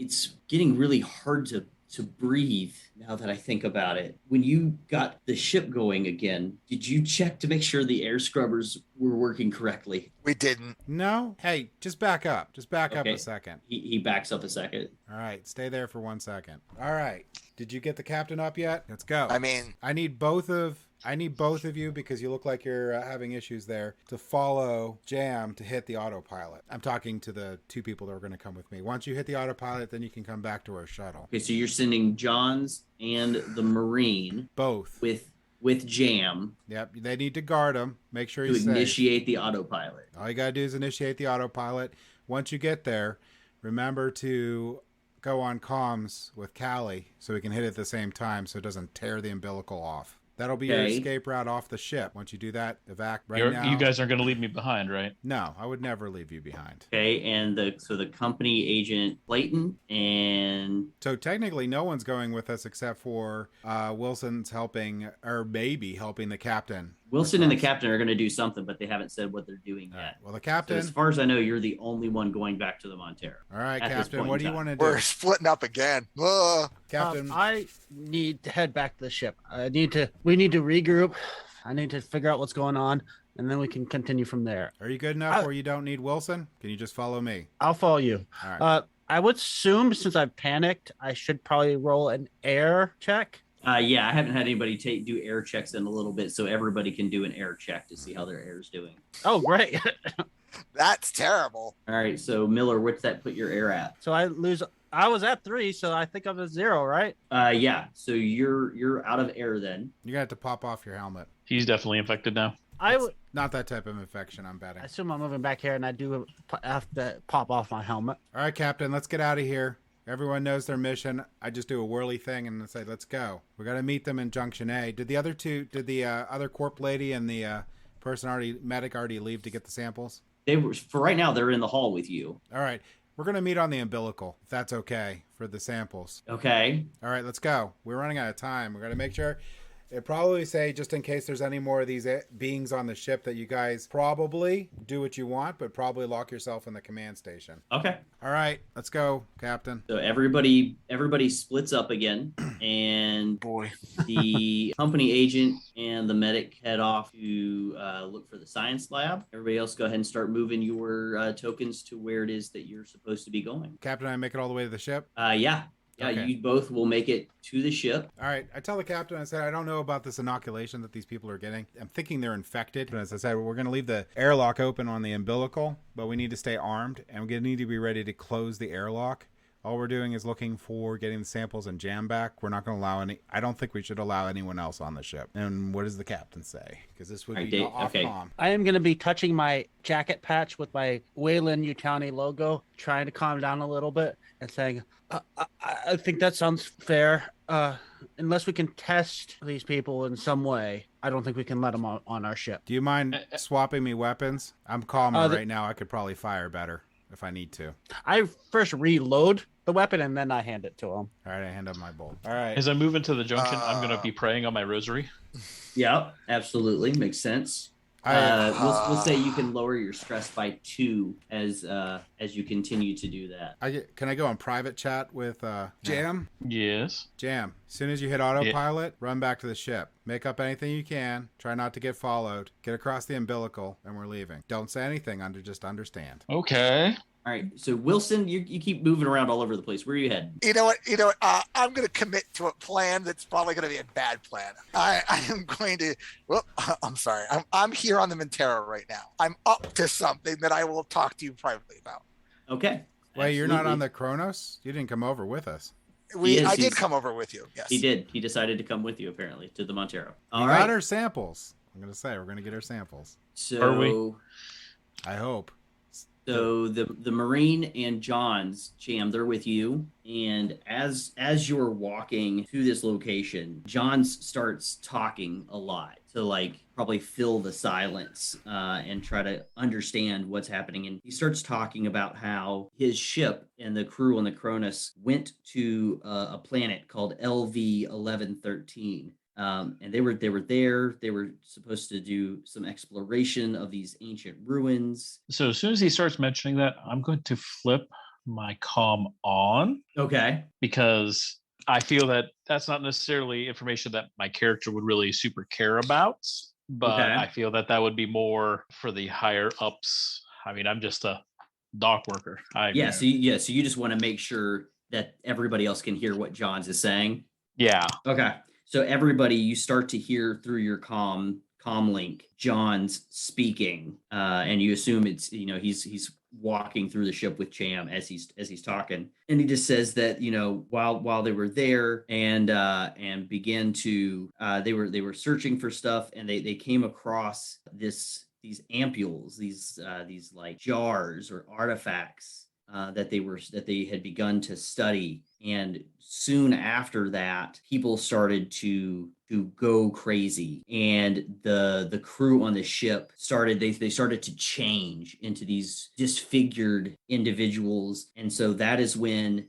it's getting really hard to breathe now that I think about it. When you got the ship going again, did you check to make sure the air scrubbers were working correctly? We didn't. No? Hey, just back up. Just back up Okay. a second. He backs up a second. All right. Stay there for 1 second. All right. Did you get the captain up yet? Let's go. I mean, I need both of you because you look like you're having issues there to follow Jam to hit the autopilot. I'm talking to the 2 people that are going to come with me. Once you hit the autopilot, then you can come back to our shuttle. Okay, so you're sending Johns and the Marine Both. with Jam Yep. They need to guard him. Make sure to he's safe. initiate the autopilot. All you got to do is initiate the autopilot. Once you get there, remember to go on comms with Callie so we can hit it at the same time so it doesn't tear the umbilical off. That'll be your Okay. escape route off the ship. Once you do that, evac now. You guys aren't going to leave me behind, right? No, I would never leave you behind. Okay, and the company agent Clayton and So technically no one's going with us except for Wilson's helping, or maybe helping the captain. Wilson and the captain are going to do something, but they haven't said what they're doing All yet. right. Well, the So captain. as far as I know, you're the only one going back to the Montero. All right, at this Captain. point What in do you time. want to do? we're splitting up again. Ugh. Captain. I need to head back to the ship. We need to regroup. I need to figure out what's going on, and then we can continue from there. Are you good enough where you don't need Wilson? Can you just follow me? I'll follow you. All right. I would assume since I've panicked, I should probably roll an air check. Yeah, I haven't had anybody do air checks in a little bit, so everybody can do an air check to see how their air is doing. Oh, great. That's terrible. All right, so Miller, what's that put your air at? So I was at 3, so I think I'm at 0, right? Yeah, so you're out of air then. You're going to have to pop off your helmet. He's definitely infected now. I would Not that type of infection, I'm betting. I assume I'm moving back here, and I do have to pop off my helmet. All right, Captain, let's get out of here. Everyone knows their mission. I just do a whirly thing and say, let's go. We got to meet them in Junction A. Did the other corp lady and the medic already leave to get the samples? They were, for right now, they're in the hall with you. All right. We're going to meet on the umbilical, if that's okay, for the samples. Okay. All right, let's go. We're running out of time. We got to make sure It probably say, just in case there's any more of these beings on the ship, that you guys probably do what you want, but probably lock yourself in the command station. Okay. All right, let's go, Captain. So everybody splits up again, and Boy. the company agent and the medic head off to look for the science lab. Everybody else, go ahead and start moving your tokens to where it is that you're supposed to be going. Captain, I make it all the way to the ship? Yeah. Okay. You both will make it to the ship. All right. I tell the captain, I said, I don't know about this inoculation that these people are getting. I'm thinking they're infected. And as I said, we're going to leave the airlock open on the umbilical, but we need to stay armed, and we're going to need to be ready to close the airlock. All we're doing is looking for getting the samples and jam back. We're not going to allow I don't think we should allow anyone else on the ship. And what does the captain say? Because this would be off-com. I am going to be touching my jacket patch with my Wayland Utani logo, trying to calm down a little bit and saying, I think that sounds fair. Unless we can test these people in some way, I don't think we can let them on our ship. Do you mind swapping me weapons? I'm calmer right now. I could probably fire better if I need to. I first reload the weapon and then I hand it to him. All right, I hand up my bolt. All right. As I move into the junction, I'm going to be praying on my rosary. Yeah, absolutely. Makes sense. We'll say you can lower your stress by 2 as you continue to do that. Can I go on private chat with Jam? Yes. Jam, as soon as you hit autopilot, run back to the ship. Make up anything you can. Try not to get followed. Get across the umbilical, and we're leaving. Don't say anything. Just understand. Okay. All right. So Wilson, you keep moving around all over the place. Where are you heading? You know what? I'm going to commit to a plan that's probably going to be a bad plan. I am going to. Well, I'm sorry. I'm here on the Montero right now. I'm up to something that I will talk to you privately about. Okay. Wait, you're not on the Kronos? You didn't come over with us. I did come over with you. Yes, he did. He decided to come with you, apparently, to the Montero. We got our samples. I'm going to say we're going to get our samples. So are we? I hope. So the Marine and John's, Cham, they're with you. And as you're walking to this location, John's starts talking a lot to probably fill the silence and try to understand what's happening. And he starts talking about how his ship and the crew on the Cronus went to a planet called LV 1113. And they were there. They were supposed to do some exploration of these ancient ruins. So as soon as he starts mentioning that, I'm going to flip my comm on. Okay. Because I feel that that's not necessarily information that my character would really super care about, but okay. I feel that would be more for the higher ups. I mean, I'm just a dock worker. So you just want to make sure that everybody else can hear what John's is saying. Yeah. Okay. So everybody, you start to hear through your comm link, John's speaking, and you assume it's he's walking through the ship with Cham as he's talking, and he just says that while they were there and began to they were searching for stuff, and they came across these ampules, these like jars or artifacts that they had begun to study. And soon after that, people started to go crazy, and the crew on the ship started to change into these disfigured individuals. And so that is when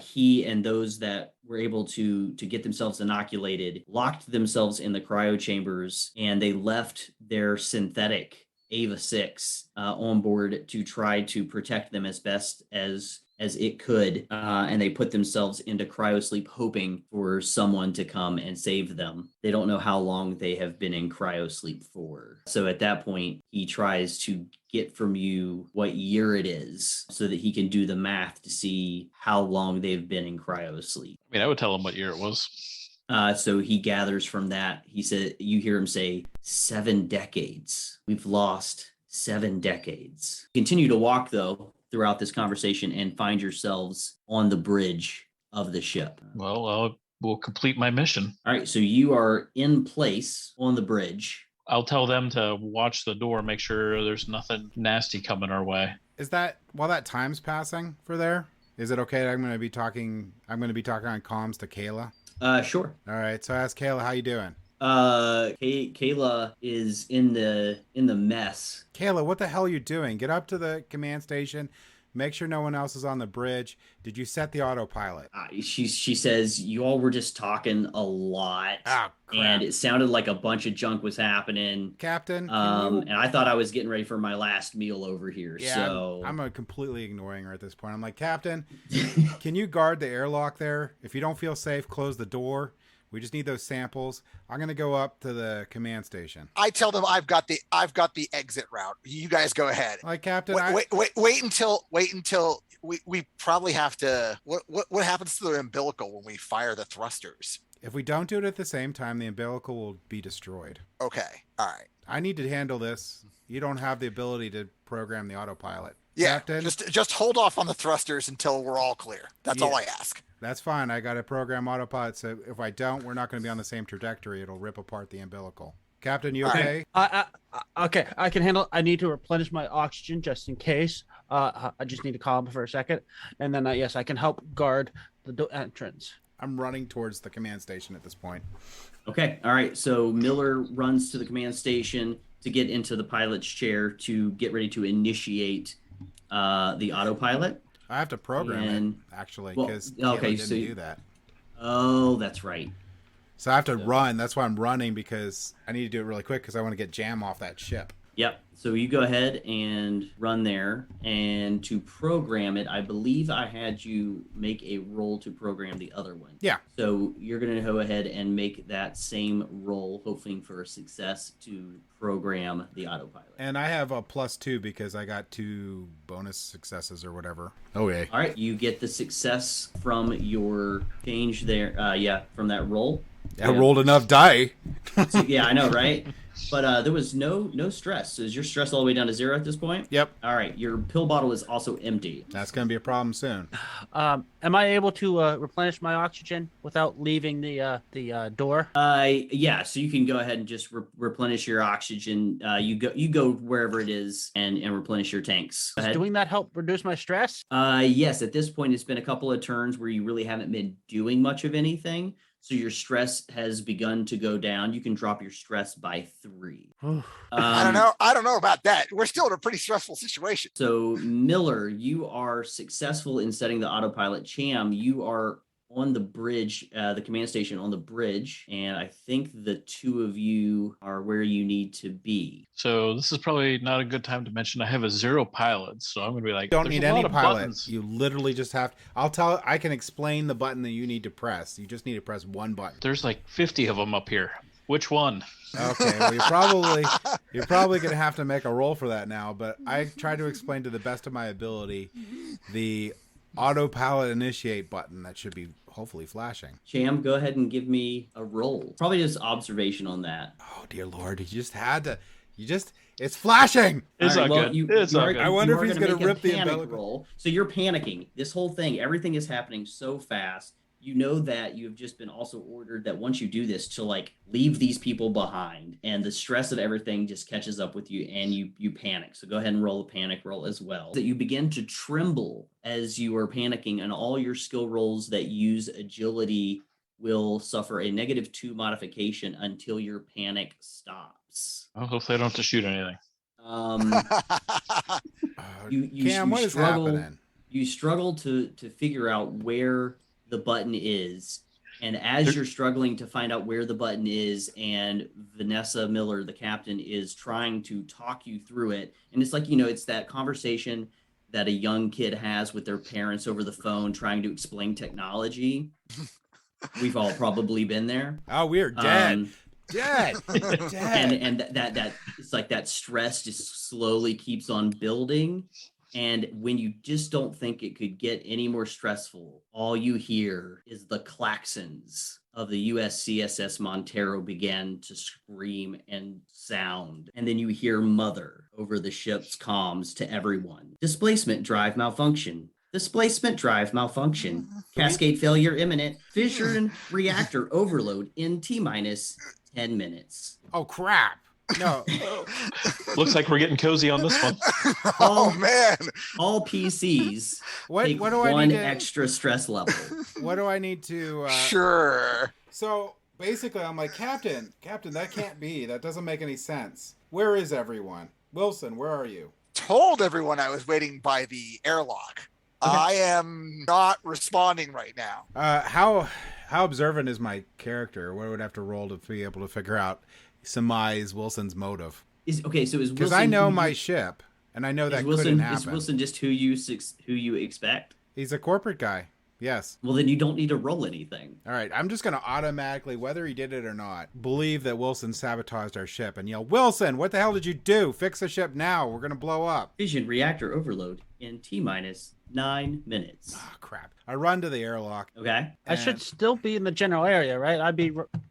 he and those that were able to get themselves inoculated locked themselves in the cryo chambers, and they left their synthetic Ava 6 on board to try to protect them as best as it could, and they put themselves into cryosleep hoping for someone to come and save them. They don't know how long they have been in cryosleep for. So at that point, he tries to get from you what year it is so that he can do the math to see how long they've been in cryosleep. I mean, I would tell him what year it was. So he gathers from that. He said, you hear him say, 7 decades. We've lost 7 decades. Continue to walk, though, throughout this conversation and find yourselves on the bridge of the ship. Well, we'll complete my mission. All right, so you are in place on the bridge. I'll tell them to watch the door, make sure there's nothing nasty coming our way. Is that while that time's passing for there? Is it okay? I'm going to be talking on comms to Kayla. Sure. All right. So ask Kayla, how you doing? Kayla is in the mess. Kayla, what the hell are you doing? Get up to the command station. Make sure no one else is on the bridge. Did you set the autopilot? She says you all were just talking a lot, and it sounded like a bunch of junk was happening. Captain, and I thought I was getting ready for my last meal over here. Yeah, so I'm completely ignoring her at this point. I'm like, Captain, can you guard the airlock there? If you don't feel safe, close the door. We just need those samples. I'm gonna go up to the command station. I tell them I've got the exit route. You guys go ahead. Like, Captain, wait until we probably have to. What happens to the umbilical when we fire the thrusters? If we don't do it at the same time, the umbilical will be destroyed. Okay, all right. I need to handle this. You don't have the ability to program the autopilot. Yeah, Captain, just hold off on the thrusters until we're all clear. That's all I ask. That's fine. I got to program autopilot, so if I don't, we're not going to be on the same trajectory. It'll rip apart the umbilical. Captain, you okay? Okay, I can handle. I need to replenish my oxygen just in case. I just need to calm for a second, and then yes, I can help guard the entrance. I'm running towards the command station at this point. Okay, all right. So Miller runs to the command station to get into the pilot's chair to get ready to initiate the autopilot. I have to program it, actually, because didn't do that. Oh, that's right. So I have to run. That's why I'm running, because I need to do it really quick because I want to get Jam off that ship. Yep. So you go ahead and run there. And to program it, I believe I had you make a roll to program the other one. Yeah. So you're going to go ahead and make that same roll, hoping for a success to program the autopilot. And I have a +2 because I got 2 bonus successes or whatever. Oh, yeah. All right. You get the success from your change there. From that roll. I rolled enough die. So, yeah, I know, right? But there was no stress. So is your stress all the way down to 0 at this point? Yep. All right. Your pill bottle is also empty. That's going to be a problem soon. Am I able to replenish my oxygen without leaving the door? Yeah. So you can go ahead and just replenish your oxygen. You go wherever it is and replenish your tanks. Does doing that help reduce my stress? Yes. At this point, it's been a couple of turns where you really haven't been doing much of anything. So your stress has begun to go down. You can drop your stress by 3. I don't know about that. We're still in a pretty stressful situation. So Miller, you are successful in setting the autopilot. Cham, you are on the bridge, the command station on the bridge, and I think the two of you are where you need to be. So this is probably not a good time to mention I have a 0 pilot, so I'm going to be like, don't need any pilot. Buttons. You literally just have. I can explain the button that you need to press. You just need to press one button. There's like 50 of them up here. Which one? Okay, well, you're probably going to have to make a roll for that now, but I try to explain to the best of my ability the autopilot initiate button that should be hopefully flashing. Cham, go ahead and give me a roll. Probably just observation on that. Oh, dear Lord. It's flashing. It's not good. It's not good. I wonder if he's going to rip the umbilical. Roll. So you're panicking. This whole thing, everything is happening so fast. You know that you've just been also ordered that once you do this to leave these people behind, and the stress of everything just catches up with you and you panic. So go ahead and roll a panic roll as well. That you begin to tremble as you are panicking, and all your skill rolls that use agility will suffer a -2 modification until your panic stops. Oh, hopefully I don't have to shoot anything. Cam, what is happening? You struggle to figure out where the button is, and as you're struggling to find out where the button is, and Vanessa Miller, the captain, is trying to talk you through it, and it's like, it's that conversation that a young kid has with their parents over the phone trying to explain technology. We've all probably been there. Oh, we're dead. Dead. And that it's like that stress just slowly keeps on building. And when you just don't think it could get any more stressful, all you hear is the klaxons of the USCSS Montero began to scream and sound. And then you hear Mother over the ship's comms to everyone. Displacement drive malfunction. Displacement drive malfunction. Cascade failure imminent. Fission reactor overload in T-minus 10 minutes. Oh, crap. No. Looks like we're getting cozy on this one. Man. All PCs take what do one I need extra stress level. What do I need to... Sure. So, basically, I'm like, Captain, that can't be. That doesn't make any sense. Where is everyone? Wilson, where are you? told everyone I was waiting by the airlock. Okay. I am not responding right now. How observant is my character? What would I have to roll to be able to figure out, surmise Wilson's motive? Okay, so is Wilson... Because I know my ship, and I know that couldn't happen. Is Wilson just who you expect? He's a corporate guy. Yes. Well, then you don't need to roll anything. All right. I'm just going to automatically, whether he did it or not, believe that Wilson sabotaged our ship and yell, Wilson, what the hell did you do? Fix the ship now. We're going to blow up. Fission reactor overload in T-minus 9 minutes. Oh, crap. I run to the airlock. Okay. I should still be in the general area, right?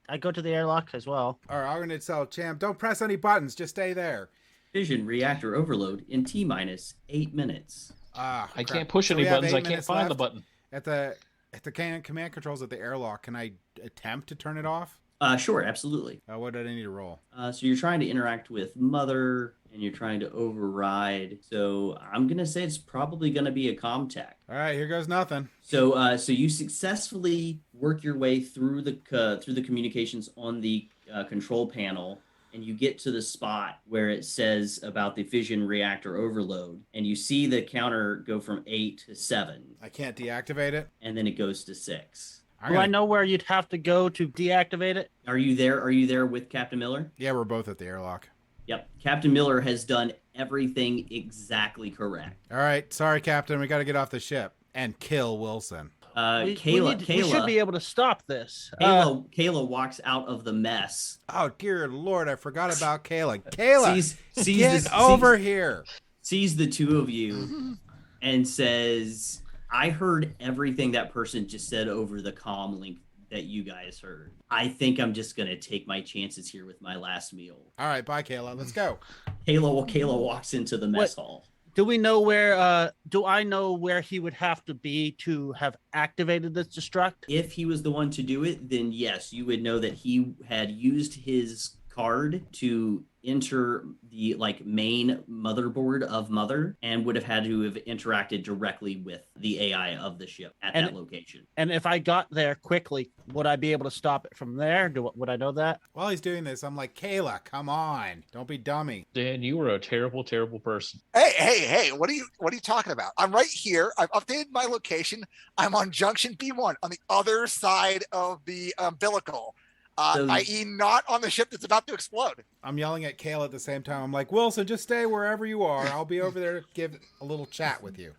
I go to the airlock as well. All right. I'm going to tell Champ, don't press any buttons. Just stay there. Fission reactor overload in T-minus 8 minutes. Ah, I crap. can't push So any we have buttons. 8 I can't minutes find the left. button. At the command controls at the airlock, can I attempt to turn it off? Sure, absolutely. What did I need to roll? So you're trying to interact with Mother, and you're trying to override. So I'm gonna say it's probably gonna be a ComTech. All right, here goes nothing. So you successfully work your way through the communications on the control panel, and you get to the spot where it says about the fission reactor overload, and you see the counter go from 8 to 7, I can't deactivate it. and then it goes to 6. Do I know where you'd have to go to deactivate it? Are you there? Are you there with Captain Miller? Yeah, we're both at the airlock. Yep. Captain Miller has done everything exactly correct. All right, sorry, Captain. We got to get off the ship and kill Wilson. We should be able to stop this. Kayla walks out of the mess. Oh, dear Lord, I forgot about Kayla. Kayla, Sees over here. Sees the two of you and says, I heard everything that person just said over the comm link that you guys heard. I think I'm just going to take my chances here with my last meal. All right, bye, Kayla. Let's go. Kayla walks into the mess hall. Do we know where, do I know where he would have to be to have activated this destruct? If he was the one to do it, then yes, you would know that he had used his card to enter the main motherboard of Mother and would have had to have interacted directly with the AI of the ship at that location. And if I got there quickly, would I be able to stop it from there? Would I know that? While he's doing this, I'm like, Kayla, come on. Don't be dummy. Dan, you were a terrible, terrible person. Hey, what are you talking about? I'm right here. I've updated my location. I'm on junction B1 on the other side of the umbilical. I.e. not on the ship that's about to explode. I'm yelling at Kayla at the same time. I'm like, Wilson, just stay wherever you are. I'll be over there to give a little chat with you.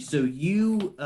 So you,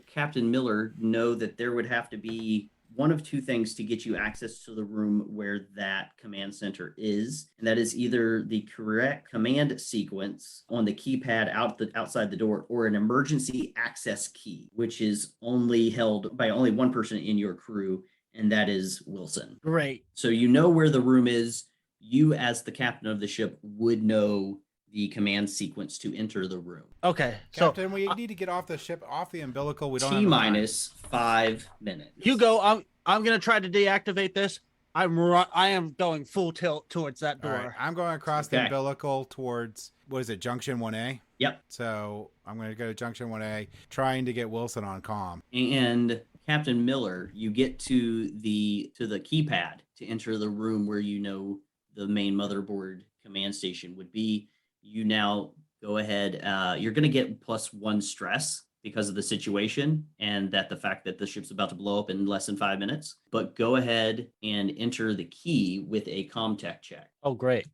Captain Miller, know that there would have to be one of two things to get you access to the room where that command center is, and that is either the correct command sequence on the keypad outside the door, or an emergency access key, which is only held by only one person in your crew, and that is Wilson. Great. So you know where the room is. You, as the captain of the ship, would know the command sequence to enter the room. Okay. Captain, we need to get off the ship, off the umbilical. We don't have T-minus 5 minutes. You go. I'm going to try to deactivate this. I am going full tilt towards that door. All right, I'm going across the umbilical towards, what is it, Junction 1A? Yep. So I'm going to go to Junction 1A, trying to get Wilson on comm. And Captain Miller, you get to the keypad to enter the room where you know the main motherboard command station would be. You now go ahead. You're going to get +1 stress because of the situation and that the fact that the ship's about to blow up in less than 5 minutes. But go ahead and enter the key with a ComTech check. Oh, great.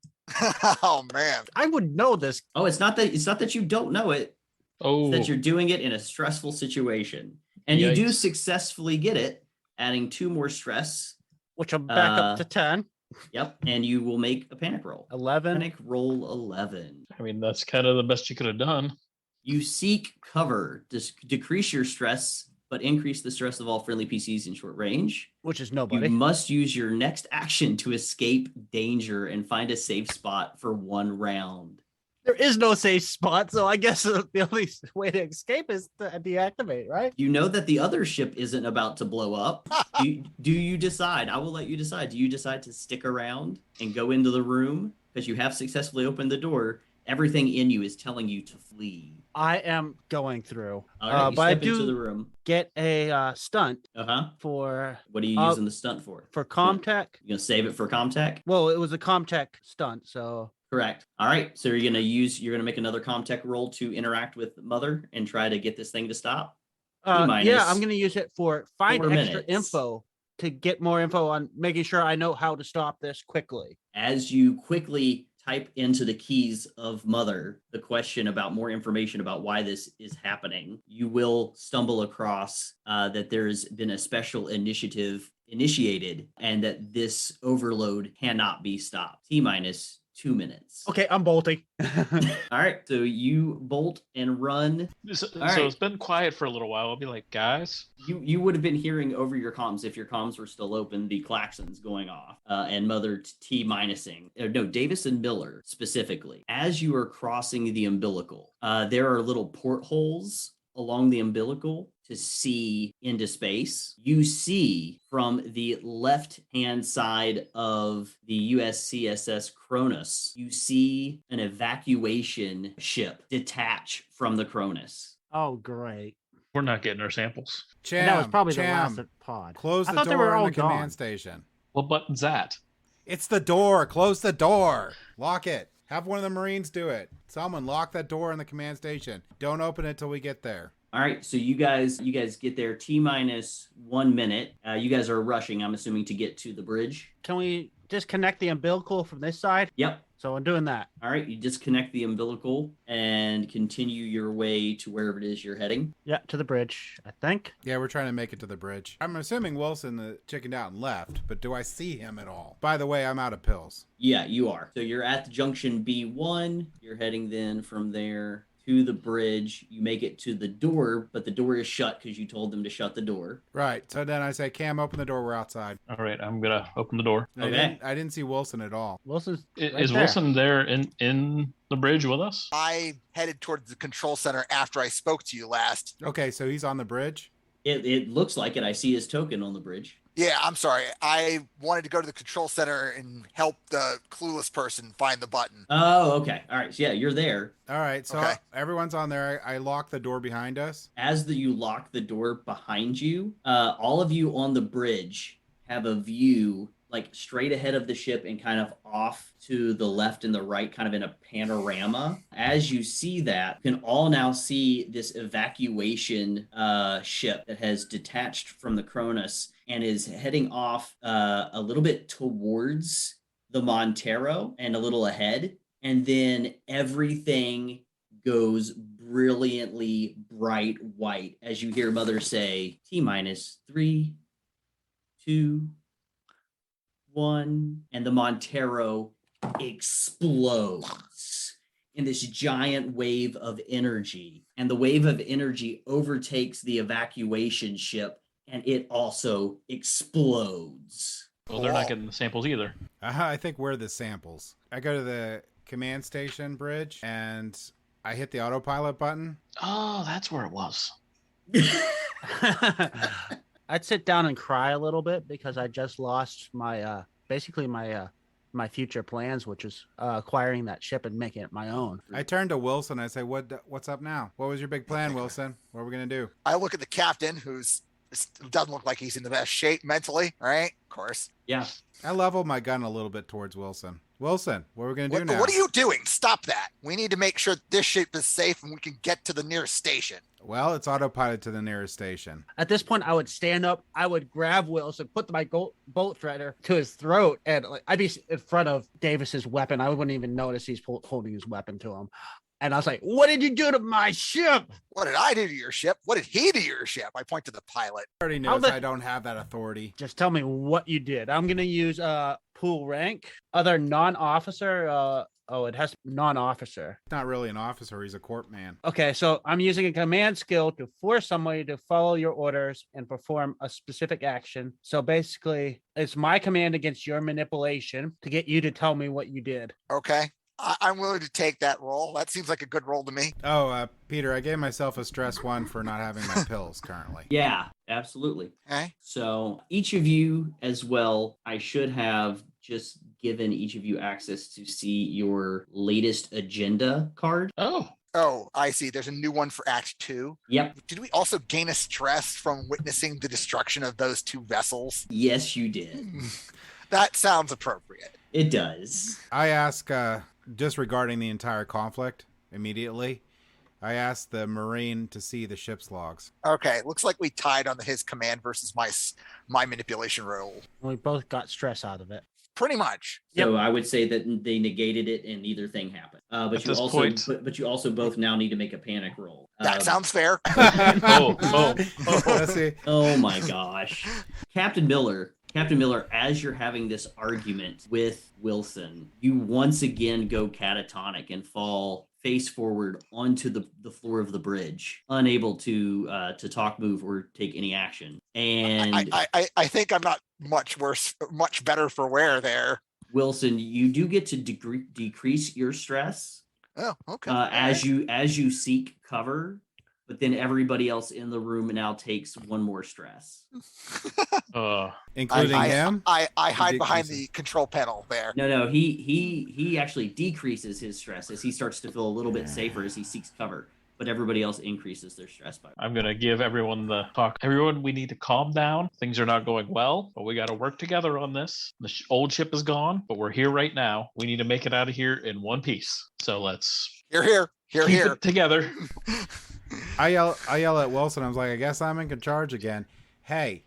Oh man, I would know this. Oh, it's not that you don't know it. Oh, It's that you're doing it in a stressful situation, and you do Yikes. successfully get it, adding 2 more stress. Which I'm back up to 10. Yep, and you will make a panic roll. 11. Panic roll 11. I mean, that's kind of the best you could have done. You seek cover, decrease your stress, but increase the stress of all friendly PCs in short range. Which is You nobody. must use your next action to escape danger and find a safe spot for 1 round. There is no safe spot, so I guess the only way to escape is to deactivate, right? You know that the other ship isn't about to blow up. Do you decide? I will let you decide. Do you decide to stick around and go into the room because you have successfully opened the door? Everything in you is telling you to flee. I am going through. All right, you but I step into the do room. get a stunt What are you using the stunt for? for ComTech. You gonna save it for ComTech? Well, it was a ComTech stunt, so Correct. All right. So you're gonna make another Comtech roll to interact with Mother and try to get this thing to stop. Yeah, I'm going to use it for find 4 extra minutes. info to get more info on making sure I know how to stop this quickly. As you quickly type into the keys of Mother the question about more information about why this is happening, you will stumble across that there's been a special initiative initiated and that this overload cannot be stopped. T-minus 2 minutes. Okay, I'm bolting. All right, so you bolt and run. So right. It's been quiet for a little while. I'll be like, guys. You would have been hearing over your comms, if your comms were still open, the klaxons going off and Mother T-minusing. No, Davis and Miller specifically. As you are crossing the umbilical, there are little portholes along the umbilical to see into space. You see from the left-hand side of the USCSS Cronus, you see an evacuation ship detach from the Cronus. Oh, great. We're not getting our samples. And that was probably the last pod. Close I the thought they door were in all the command gone. station. What button's that? It's the door. Close the door. Lock it. Have one of the Marines do it. Someone lock that door in the command station. Don't open it till we get there. All right, so you guys get there T-minus 1 minute. You guys are rushing, I'm assuming, to get to the bridge. Can we disconnect the umbilical from this side? Yep. So I'm doing that. All right, you disconnect the umbilical and continue your way to wherever it is you're heading. Yeah, to the bridge, I think. Yeah, we're trying to make it to the bridge. I'm assuming Wilson chickened out and left, but do I see him at all? By the way, I'm out of pills. Yeah, you are. So you're at the junction B1. You're heading then from there to the bridge. You make it to the door, but the door is shut because you told them to shut the door. Right. So then I say, Cam, open the door. We're outside. All right, I'm going to open the door. Okay. I didn't see Wilson at all. Wilson's Is Wilson there in the bridge with us? I headed towards the control center after I spoke to you last. Okay, so he's on the bridge? It looks like it. I see his token on the bridge. Yeah, I'm sorry. I wanted to go to the control center and help the clueless person find the button. Oh, okay. All right. So yeah, you're there. All right, so Okay. everyone's on there. I lock the door behind us. As you lock the door behind you, all of you on the bridge have a view like straight ahead of the ship and kind of off to the left and the right, kind of in a panorama. As you see that, you can all now see this evacuation ship that has detached from the Cronus and is heading off a little bit towards the Montero and a little ahead. And then everything goes brilliantly bright white as you hear Mother say, T-minus 3, 2, 1, and the Montero explodes in this giant wave of energy. And the wave of energy overtakes the evacuation ship, and it also explodes. Well, they're not getting the samples either. I think we're the samples. I go to the command station bridge, and I hit the autopilot button. Oh, that's where it was. I'd sit down and cry a little bit because I just lost my basically my future plans, which is acquiring that ship and making it my own. I turn to Wilson. I say, what's up now? What was your big plan, Wilson? What are we going to do? I look at the captain, who doesn't look like he's in the best shape mentally, right? Of course. Yeah. I level my gun a little bit towards Wilson. Wilson, what are we going to do now? What are you doing? Stop that. We need to make sure this ship is safe and we can get to the nearest station. Well, it's autopilot to the nearest station. At this point, I would stand up, I would grab Wilson, put my bolt threader to his throat, and I'd be in front of Davis's weapon. I wouldn't even notice he's holding his weapon to him. And I was like, what did you do to my ship? What did I do to your ship? What did he do to your ship? I point to the pilot. I already knows I don't have that authority. Just tell me what you did. I'm going to use pool rank, other non-officer. It has non-officer. Not really an officer. He's a corp man. Okay, so I'm using a command skill to force somebody to follow your orders and perform a specific action. So basically, it's my command against your manipulation to get you to tell me what you did. Okay. I'm willing to take that role. That seems like a good role to me. Oh, Peter, I gave myself a stress 1 for not having my pills currently. Yeah, absolutely. Okay. So each of you as well, I should have just given each of you access to see your latest agenda card. Oh, I see. There's a new one for Act 2. Yep. Did we also gain a stress from witnessing the destruction of those 2 vessels? Yes, you did. That sounds appropriate. It does. I ask disregarding the entire conflict immediately, I asked the Marine to see the ship's logs. Okay, looks like we tied on his command versus my manipulation roll. We both got stress out of it. Pretty much. So I would say that they negated it and neither thing happened. But you also both now need to make a panic roll. That sounds fair. Let's see. Oh my gosh. Captain Miller, as you're having this argument with Wilson, you once again go catatonic and fall face forward onto the floor of the bridge, unable to talk, move, or take any action. And I think I'm not much better for wear there. Wilson, you do get to decrease your stress. Oh, okay. As you seek cover, but then everybody else in the room now takes one more stress. Including him? I hide behind the control panel there. No, he actually decreases his stress as he starts to feel a little bit safer as he seeks cover, but everybody else increases their stress by. I'm going to give everyone the talk. Everyone, we need to calm down. Things are not going well, but we got to work together on this. The old ship is gone, but we're here right now. We need to make it out of here in one piece. So let's Here. keep it together. I yell at Wilson. I was like, I guess I'm in charge again. Hey,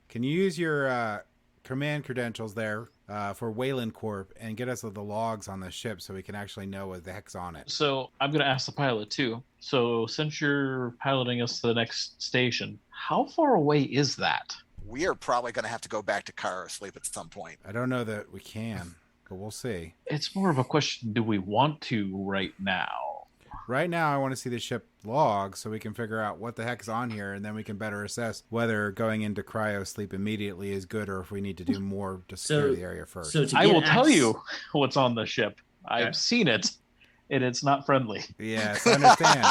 can you use your command credentials there for Wayland Corp and get us the logs on the ship so we can actually know what the heck's on it? So I'm going to ask the pilot too. So since you're piloting us to the next station, how far away is that? We are probably going to have to go back to Kara sleep at some point. I don't know that we can, but we'll see. It's more of a question, do we want to right now? Right now, I want to see the ship log so we can figure out what the heck is on here, and then we can better assess whether going into cryo sleep immediately is good or if we need to do more to secure the area first. So I will tell you what's on the ship. I've seen it, and it's not friendly. Yes, I understand.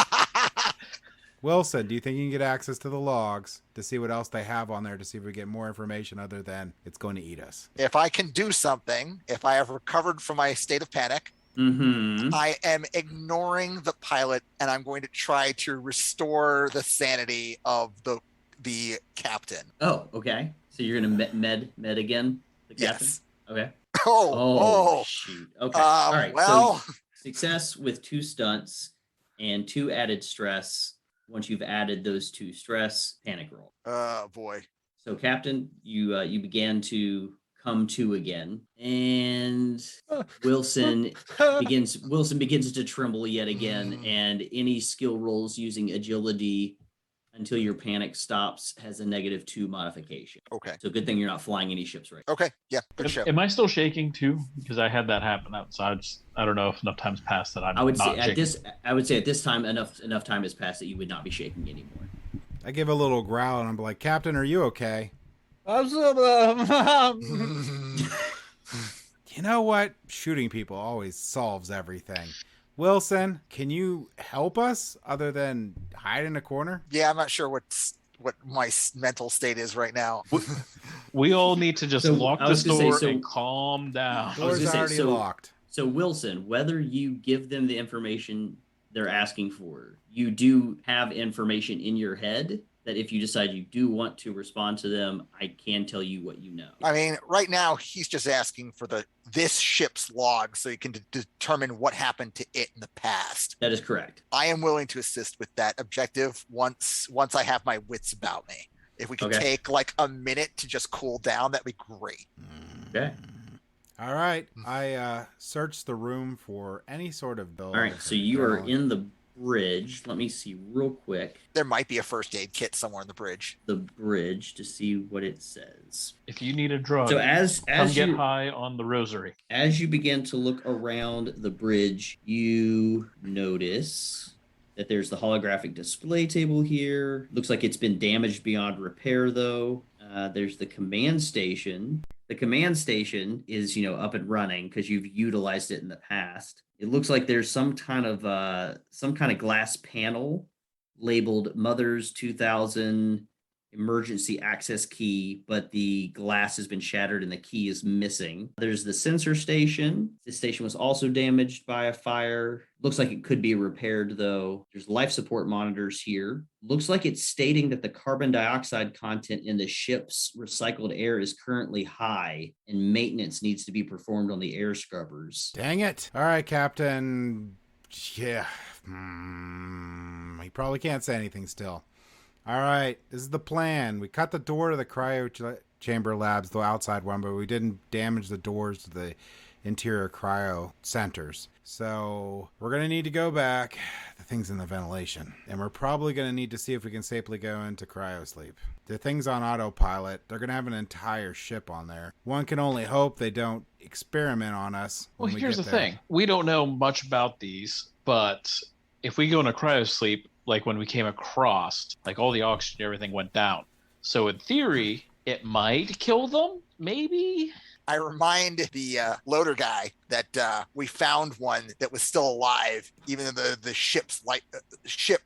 Wilson, do you think you can get access to the logs to see what else they have on there to see if we get more information other than it's going to eat us? If I can do something, if I have recovered from my state of panic, I am ignoring the pilot and I'm going to try to restore the sanity of the captain. Oh, okay. So you're going to med again? The captain? Yes. Okay. Oh, shoot. Okay. All right. Well, so success with 2 stunts and 2 added stress. Once you've added those 2 stress, panic roll. Oh boy. So Captain, you began to come to again, and Wilson begins to tremble yet again, and any skill rolls using agility until your panic stops has a -2 modification. Okay. So good thing you're not flying any ships right now. Okay. Yeah. Good show. Am I still shaking too? Because I had that happen outside. I don't know if enough time's passed that I'm I would not say shaking. at this time enough time has passed that you would not be shaking anymore. I give a little growl and I'm like, Captain, are you okay? You know what? Shooting people always solves everything. Wilson, can you help us other than hide in a corner? Yeah, I'm not sure what my mental state is right now. We all need to just lock this door and calm down. Door's already locked. So Wilson, whether you give them the information they're asking for, you do have information in your head that if you decide you do want to respond to them, I can tell you what you know. I mean, right now he's just asking for this ship's log so he can determine what happened to it in the past. That is correct. I am willing to assist with that objective once I have my wits about me. If we can take like a minute to just cool down, that'd be great. Okay. All right. I searched the room for any sort of bill. All right. So you are in the bridge. Let me see real quick. There might be a first aid kit somewhere in the bridge. The bridge to see what it says. If you need a drug, so come get high on the rosary. As you begin to look around the bridge, you notice that there's the holographic display table here. Looks like it's been damaged beyond repair, though. There's the command station. The command station is, up and running because you've utilized it in the past. It looks like there's some kind of glass panel labeled Mothers 2000 emergency access key, but the glass has been shattered and the key is missing. There's the sensor station. This station was also damaged by a fire. Looks like it could be repaired, though. There's life support monitors here. Looks like it's stating that the carbon dioxide content in the ship's recycled air is currently high and maintenance needs to be performed on the air scrubbers. Dang it. All right, Captain. Yeah. He probably can't say anything still. All right, this is the plan. We cut the door to the cryo chamber labs, the outside one, but we didn't damage the doors to the interior cryo centers. So we're going to need to go back. The thing's in the ventilation. And we're probably going to need to see if we can safely go into cryo sleep. The thing's on autopilot. They're going to have an entire ship on there. One can only hope they don't experiment on us. Well, here's the thing. We don't know much about these, but if we go into cryo sleep, like when we came across, like all the oxygen, everything went down. So in theory, it might kill them, maybe? I remind the loader guy that we found one that was still alive, even though the ship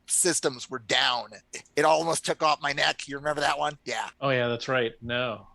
systems were down. It almost took off my neck. You remember that one? Yeah. Oh yeah, that's right. No.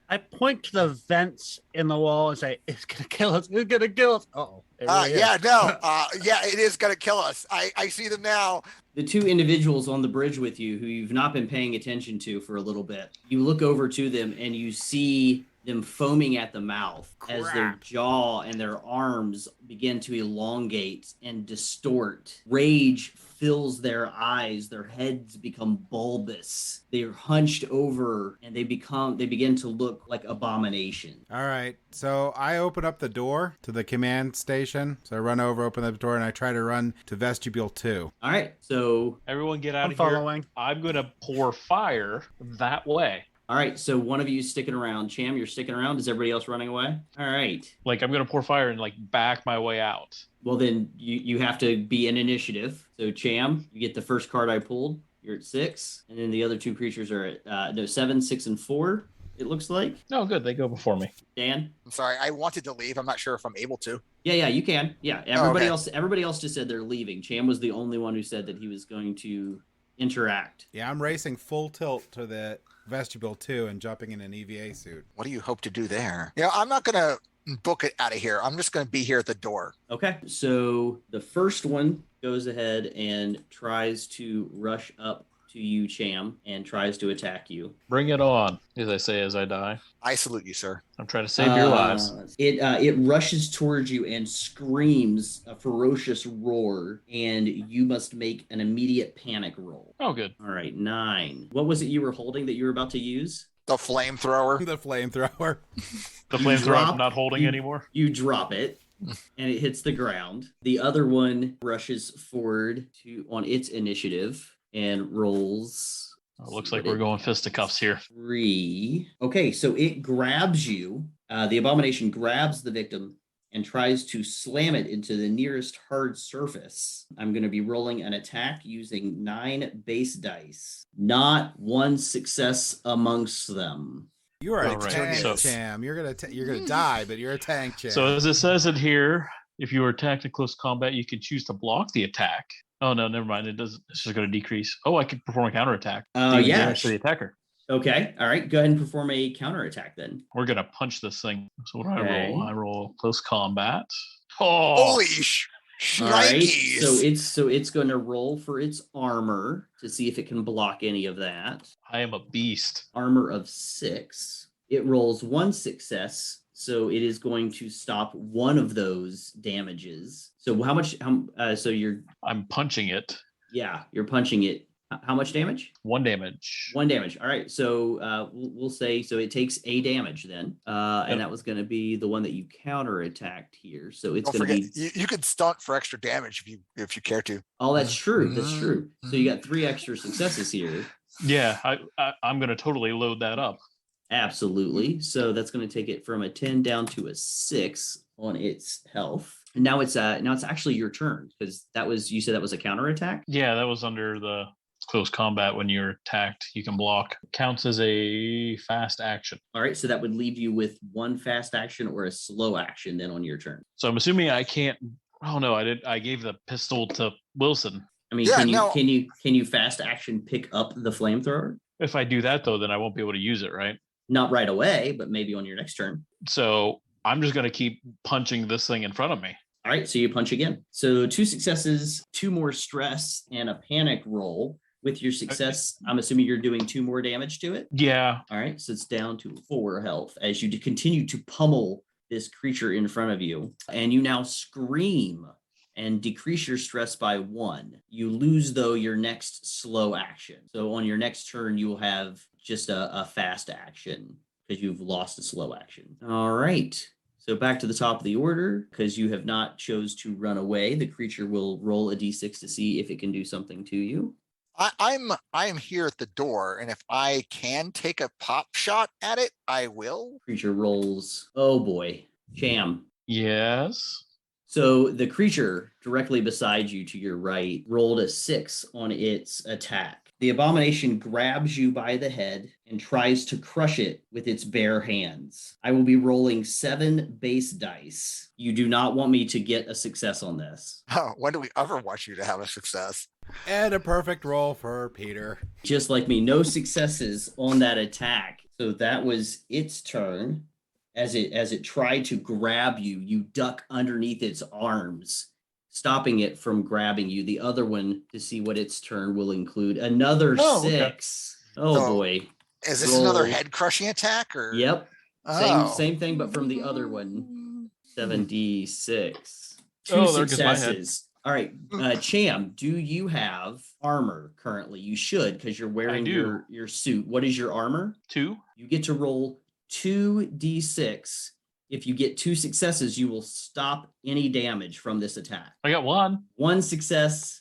I point to the vents in the wall and say, "It's gonna kill us! It's gonna kill us!" Uh-oh. It is gonna kill us. I see them now. The two individuals on the bridge with you who you've not been paying attention to for a little bit, you look over to them and you see them foaming at the mouth as their jaw and their arms begin to elongate and distort. Rage fills their eyes. Their heads become bulbous. They're hunched over and they begin to look like abomination. All right. So I open up the door to the command station. So I run over, open the door, and I try to run to vestibule 2. All right. So everyone get out of following. Here. I'm going to pour fire that way. All right, so one of you is sticking around. Cham, you're sticking around. Is everybody else running away? All right. Like, I'm going to pour fire and, like, back my way out. Well, then you have to be in initiative. So, Cham, you get the first card I pulled. You're at 6. And then the other two creatures are at 7, 6, and 4, it looks like. Oh, good. They go before me. Dan? I'm sorry. I wanted to leave. I'm not sure if I'm able to. Yeah, you can. Yeah, everybody else just said they're leaving. Cham was the only one who said that he was going to interact. Yeah, I'm racing full tilt to the vestibule 2 and jumping in an EVA suit. What do you hope to do there? I'm not going to book it out of here. I'm just going to be here at the door. Okay. So the first one goes ahead and tries to rush up to you, Cham, and tries to attack you. Bring it on, as I say as I die. I salute you, sir. I'm trying to save your lives. It rushes towards you and screams a ferocious roar, and you must make an immediate panic roll. Oh, good. All right, 9. What was it you were holding that you were about to use? The flamethrower. The flamethrower. The flamethrower I'm not holding anymore. You drop it, and it hits the ground. The other one rushes forward on its initiative and rolls. Oh, looks like we're going fisticuffs here. 3. Okay, so it grabs you. The abomination grabs the victim and tries to slam it into the nearest hard surface. I'm going to be rolling an attack using 9 base dice. Not one success amongst them. You are a right. tank, Cham. You're gonna die, but you're a tank, Cham. So as it says in here, if you are attacked in close combat, you can choose to block the attack. Oh no, never mind. It doesn't. It's just going to decrease. Oh, I could perform a counterattack. Yeah. To the attacker. Okay. All right. Go ahead and perform a counterattack then. We're going to punch this thing. So what do Okay. I roll? I roll close combat. Oh, Holy All right. shnikes. So it's going to roll for its armor to see if it can block any of that. I am a beast. Armor of 6. It rolls 1 success. So it is going to stop one of those damages. So how much? I'm punching it. Yeah, you're punching it. How much damage? 1 damage. 1 damage. All right. So we'll say so. It takes a damage then, and that was going to be the one that you counterattacked here. So it's Don't going to forget, be. you could stunt for extra damage if you care to. Oh, that's true. That's true. So you got 3 extra successes here. Yeah, I'm going to totally load that up. Absolutely. So that's going to take it from a 10 down to a 6 on its health. And now it's actually your turn because you said that was a counterattack? Yeah, that was under the close combat. When you're attacked, you can block. Counts as a fast action. All right, so that would leave you with 1 fast action or a slow action then on your turn. So I'm assuming I can't. Oh no, I did. I gave the pistol to Wilson. I mean, can you fast action pick up the flamethrower? If I do that though, then I won't be able to use it, right? Not right away, but maybe on your next turn. So I'm just going to keep punching this thing in front of me. All right, so you punch again. So 2 successes, 2 more stress, and a panic roll. With your success, I'm assuming you're doing 2 more damage to it? Yeah. All right, so it's down to 4 health as you continue to pummel this creature in front of you. And you now scream and decrease your stress by 1. You lose, though, your next slow action. So on your next turn, you will have just a fast action because you've lost a slow action. All right. So back to the top of the order, because you have not chose to run away. The creature will roll a d6 to see if it can do something to you. I'm here at the door, and if I can take a pop shot at it, I will. Creature rolls. Oh boy, Cham. Yes. So the creature directly beside you to your right rolled a 6 on its attack. The abomination grabs you by the head and tries to crush it with its bare hands. I will be rolling 7 base dice. You do not want me to get a success on this. Oh, when do we ever want you to have a success? And a perfect roll for Peter. Just like me, no successes on that attack. So that was its turn. As it tried to grab you, you duck underneath its arms, stopping it from grabbing you. The other one, to see what its turn will include, another 6. Okay. Oh boy. Is this another head crushing attack? Or Yep. Same thing, but from the other one. 7d6. 2 successes. All right, Cham, do you have armor currently? You should, because you're wearing your suit. What is your armor? 2. You get to roll 2d6. If you get 2 successes, you will stop any damage from this attack. I got 1. 1 success,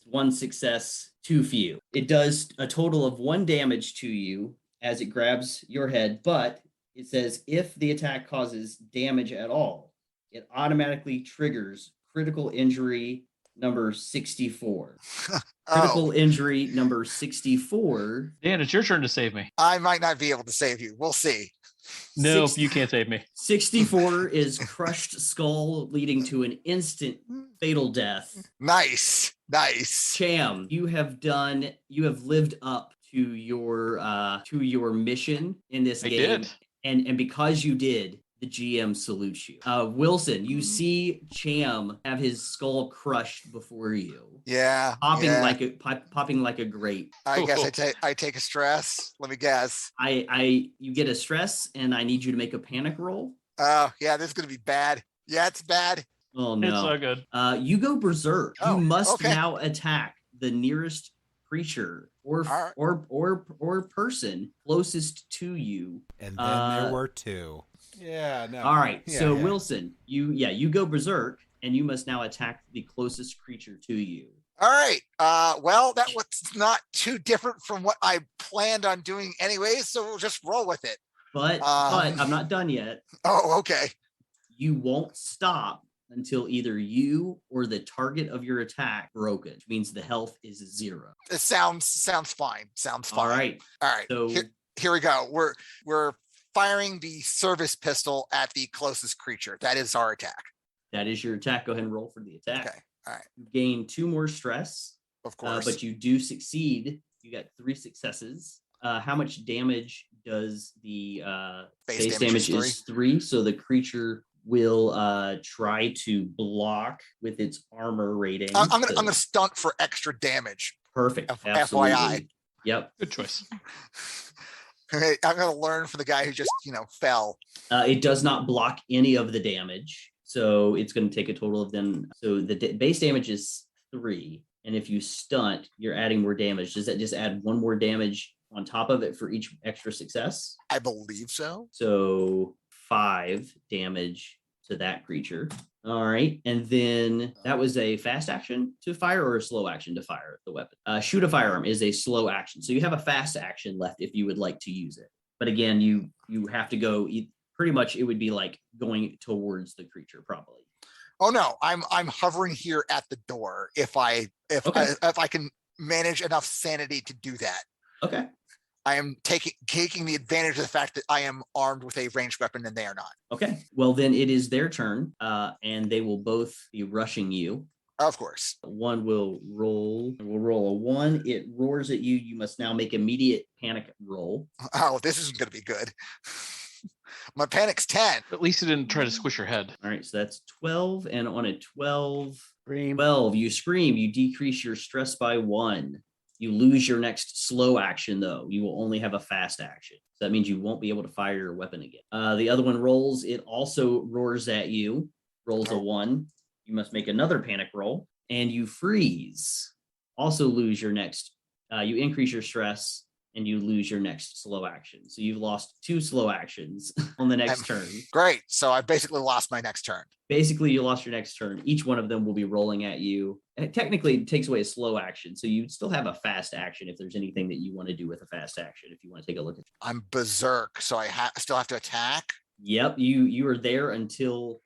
too few. It does a total of 1 damage to you as it grabs your head, but it says if the attack causes damage at all, it automatically triggers critical injury number 64. Critical injury number 64. Dan, it's your turn to save me. I might not be able to save you. We'll see. No, you can't save me. 64 is crushed skull, leading to an instant fatal death. Nice. Cham, you have lived up to your mission in this game. Did. And because you did, the GM salutes you. Wilson, you see Cham have his skull crushed before you. Yeah. Popping like a grape. I guess I take a stress. Let me guess. You get a stress, and I need you to make a panic roll. Oh, yeah, this is gonna be bad. Yeah, it's bad. Oh no. It's so good. You go berserk. Oh, you must okay. now attack the nearest creature or person closest to you. And then there were 2. Yeah, no. All right. Yeah, so yeah. Wilson, you go berserk, and you must now attack the closest creature to you. All right. Well, that was not too different from what I planned on doing anyway, so we'll just roll with it. But I'm not done yet. Oh, okay. You won't stop until either you or the target of your attack broken, which means the health is 0. It sounds fine. All right. So here we go. We're firing the service pistol at the closest creature. That is our attack. That is your attack. Go ahead and roll for the attack. Okay. All right. You gain 2 more stress. Of course. But you do succeed. You got 3 successes. How much damage does the base damage is 3? So the creature will try to block with its armor rating. I'm gonna stunt for extra damage. Perfect. FYI. Absolutely. Yep. Good choice. Okay, I'm gonna learn from the guy who just fell. It does not block any of the damage, so it's going to take a total of them. So the base damage is 3, and if you stunt, you're adding more damage. Does that just add 1 more damage on top of it for each extra success? I believe so. So 5 damage to that creature. All right, and then that was a fast action to fire or a slow action to fire the weapon. Shoot a firearm is a slow action, so you have a fast action left if you would like to use it. But again, you have to go. Pretty much, it would be like going towards the creature, probably. Oh no, I'm hovering here at the door. If I can manage enough sanity to do that. Okay. I am taking the advantage of the fact that I am armed with a ranged weapon and they are not. Okay. Well, then it is their turn, and they will both be rushing you. Of course. One will roll a 1. It roars at you. You must now make immediate panic roll. Oh, this isn't going to be good. My panic's 10. At least it didn't try to squish your head. All right, so that's 12. And on a 12, Scream. 12, you scream. You decrease your stress by 1. You lose your next slow action, though. You will only have a fast action. So that means you won't be able to fire your weapon again. The other one rolls. It also roars at you. Rolls a 1. You must make another panic roll. And you freeze. Also lose your next. You increase your stress. And you lose your next slow action. So you've lost 2 slow actions on the next turn. Great. So I basically lost my next turn. Basically, you lost your next turn. Each one of them will be rolling at you. And technically, it takes away a slow action. So you still have a fast action if there's anything that you want to do with a fast action, if you want to take a look at it. I'm berserk, so I still have to attack. Yep, you are there until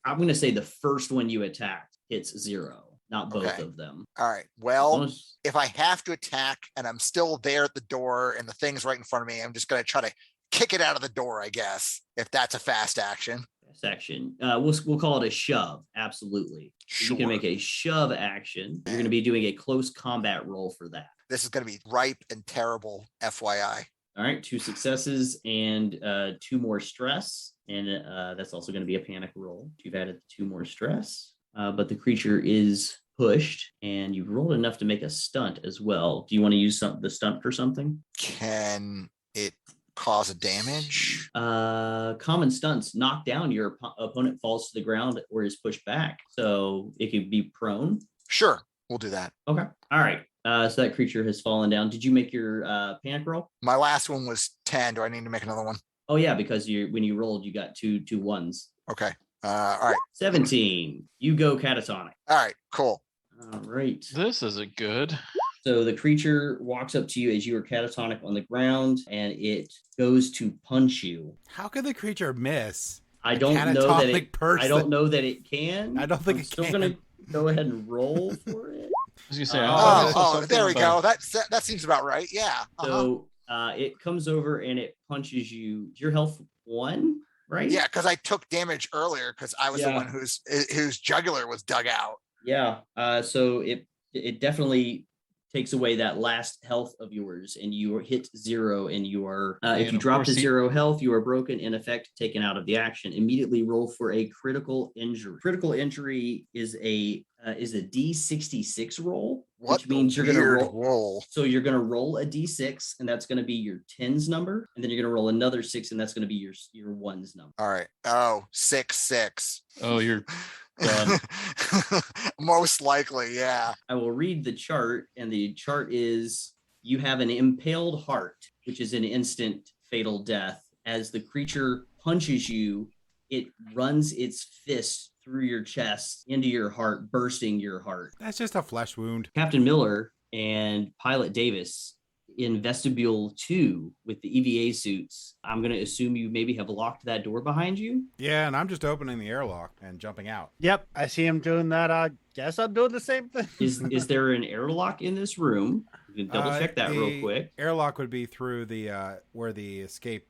I'm going to say the first one you attacked hits 0. Not both of them. All right. Well, if I have to attack and I'm still there at the door and the thing's right in front of me, I'm just going to try to kick it out of the door, I guess, if that's a fast action. Fast action. We'll call it a shove. Absolutely. Sure. You can make a shove action. You're going to be doing a close combat roll for that. This is going to be ripe and terrible, FYI. All right. 2 successes and 2 more stress. And that's also going to be a panic roll. You've added 2 more stress. But the creature is pushed, and you've rolled enough to make a stunt as well. Do you want to use the stunt for something? Can it cause a damage? Common stunts knock down. Your opponent falls to the ground or is pushed back. So it could be prone. Sure, we'll do that. Okay. All right. So that creature has fallen down. Did you make your panic roll? My last one was 10. Do I need to make another one? Oh, yeah, because when you rolled, you got two 1s. Okay. All right. 17. You go catatonic. All right, cool. All right. This isn't good. So the creature walks up to you as you are catatonic on the ground, and it goes to punch you. How could the creature miss? I don't know that it. Person? I don't know that it can. I don't think I'm it still can. gonna go ahead and roll for it. I was gonna say, I thought I saw something there we about- go. That seems about right. Yeah. So it comes over and it punches you. Your health 1, right? Yeah, because I took damage earlier because I was the Yeah. one whose jugular was dug out. Yeah. So it definitely takes away that last health of yours, and you hit 0, and you are if And you of drop course to he- 0 health, you are broken, in effect taken out of the action. Immediately roll for a critical injury. Critical injury is a D66 roll, What which means you're going to weird roll. So you're going to roll a D6, and that's going to be your 10s number, and then you're going to roll another 6, and that's going to be your 1s number. All right. Oh, 6. Oh, you're done. Most likely, yeah. I will read the chart, and the chart is you have an impaled heart, which is an instant fatal death. As the creature punches you, it runs its fist through your chest into your heart, bursting your heart. That's just a flesh wound. Captain Miller and Pilot Davis in vestibule 2 with the EVA suits. I'm going to assume you maybe have locked that door behind you. Yeah, and I'm just opening the airlock and jumping out. Yep, I see him doing that. I guess I'm doing the same thing. Is there an airlock in this room? You can double check that real quick. Airlock would be through the where the escape.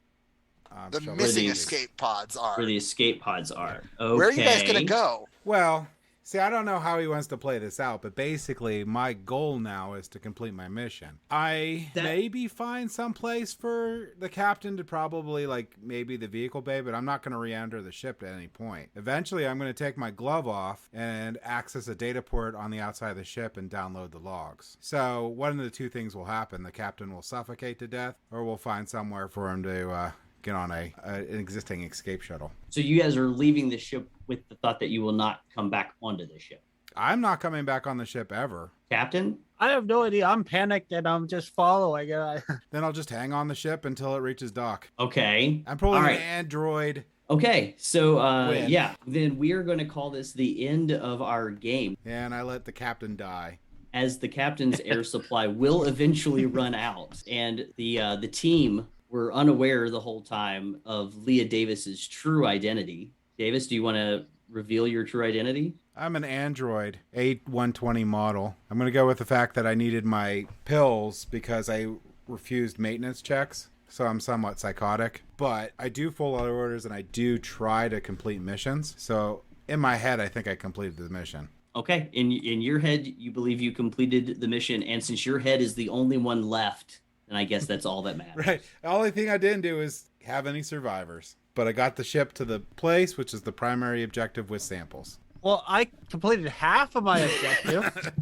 The shuttle missing is. escape pods are. Where the escape pods are. Okay. Where are you guys going to go? Well, see, I don't know how he wants to play this out, but basically my goal now is to complete my mission. I maybe find some place for the captain to probably, like, maybe the vehicle bay, but I'm not going to re-enter the ship at any point. Eventually, I'm going to take my glove off and access a data port on the outside of the ship and download the logs. So one of the 2 things will happen. The captain will suffocate to death, or we'll find somewhere for him to get on an existing escape shuttle. So you guys are leaving the ship with the thought that you will not come back onto the ship. I'm not coming back on the ship ever. Captain? I have no idea. I'm panicked and I'm just following. Then I'll just hang on the ship until it reaches dock. Okay. I'm pulling All right. an android. Okay. So, Win. yeah, then we are going to call this the end of our game, And I let the captain die. as the captain's air supply will eventually run out. And the team were unaware the whole time of Leah Davis's true identity. Davis, do you want to reveal your true identity? I'm an android, A120 model. I'm going to go with the fact that I needed my pills because I refused maintenance checks. So I'm somewhat psychotic. But I do follow orders and I do try to complete missions. So in my head, I think I completed the mission. Okay, in your head, you believe you completed the mission, and since your head is the only one left, then I guess that's all that matters. Right. The only thing I didn't do is have any survivors. But I got the ship to the place, which is the primary objective with samples. Well, I completed half of my objective,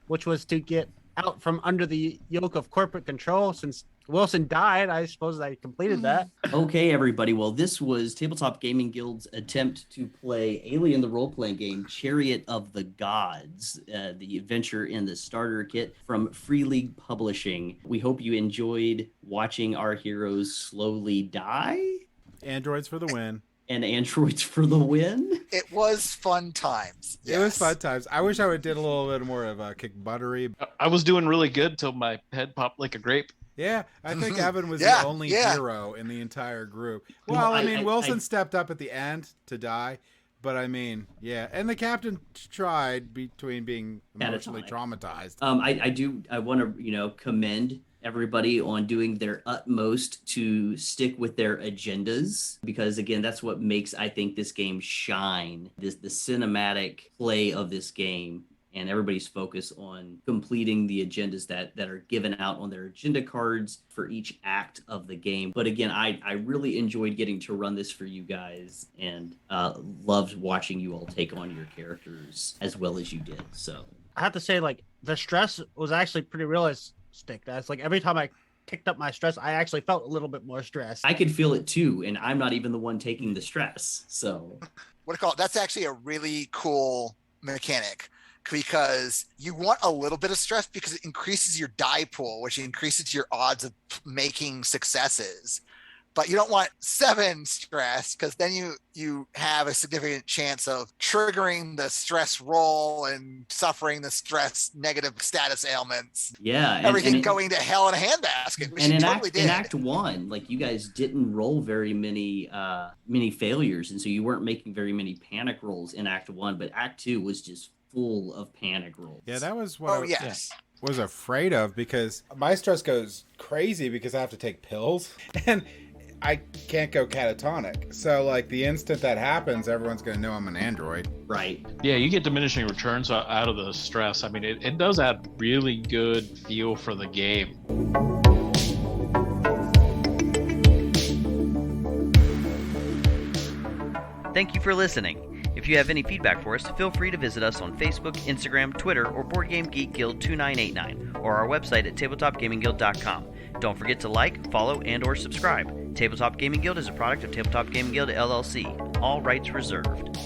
which was to get out from under the yoke of corporate control. Since Wilson died, I suppose I completed that. Okay, everybody. Well, this was Tabletop Gaming Guild's attempt to play Alien, the role-playing game, Chariot of the Gods, the adventure in the starter kit from Free League Publishing. We hope you enjoyed watching our heroes slowly die. Androids for the win. And androids for the win. It was fun times. Yes. It was fun times. I wish I would did a little bit more of a kick buttery. I was doing really good till my head popped like a grape. Yeah, I think Evan was the only hero in the entire group. Well, I mean, Wilson stepped up at the end to die, but I mean, yeah, and the captain tried between being emotionally traumatized. I want to, commend everybody on doing their utmost to stick with their agendas, because again, that's what makes, I think, this game shine. The cinematic play of this game, and everybody's focus on completing the agendas that are given out on their agenda cards for each act of the game. But again, I really enjoyed getting to run this for you guys, and loved watching you all take on your characters as well as you did. So I have to say, like, the stress was actually pretty realistic. That's like every time I kicked up my stress, I actually felt a little bit more stressed. I could feel it too, and I'm not even the one taking the stress. So what do you call it? That's actually a really cool mechanic, because you want a little bit of stress because it increases your die pool, which increases your odds of making successes. But you don't want 7 stress, because then you have a significant chance of triggering the stress roll and suffering the stress negative status ailments. Yeah. Everything going to hell in a handbasket, which and you in totally did. In Act 1, like, you guys didn't roll very many failures, and so you weren't making very many panic rolls in Act 1, but Act 2 was just full of panic rolls. Yeah, that was what was afraid of, because my stress goes crazy because I have to take pills, and I can't go catatonic. So, like, the instant that happens, everyone's going to know I'm an android. Right. Yeah, you get diminishing returns out of the stress. I mean, it does add really good feel for the game. Thank you for listening. If you have any feedback for us, feel free to visit us on Facebook, Instagram, Twitter, or Board Game Geek Guild 2989, or our website at tabletopgamingguild.com. Don't forget to like, follow, and or subscribe. Tabletop Gaming Guild is a product of Tabletop Gaming Guild, LLC. All rights reserved.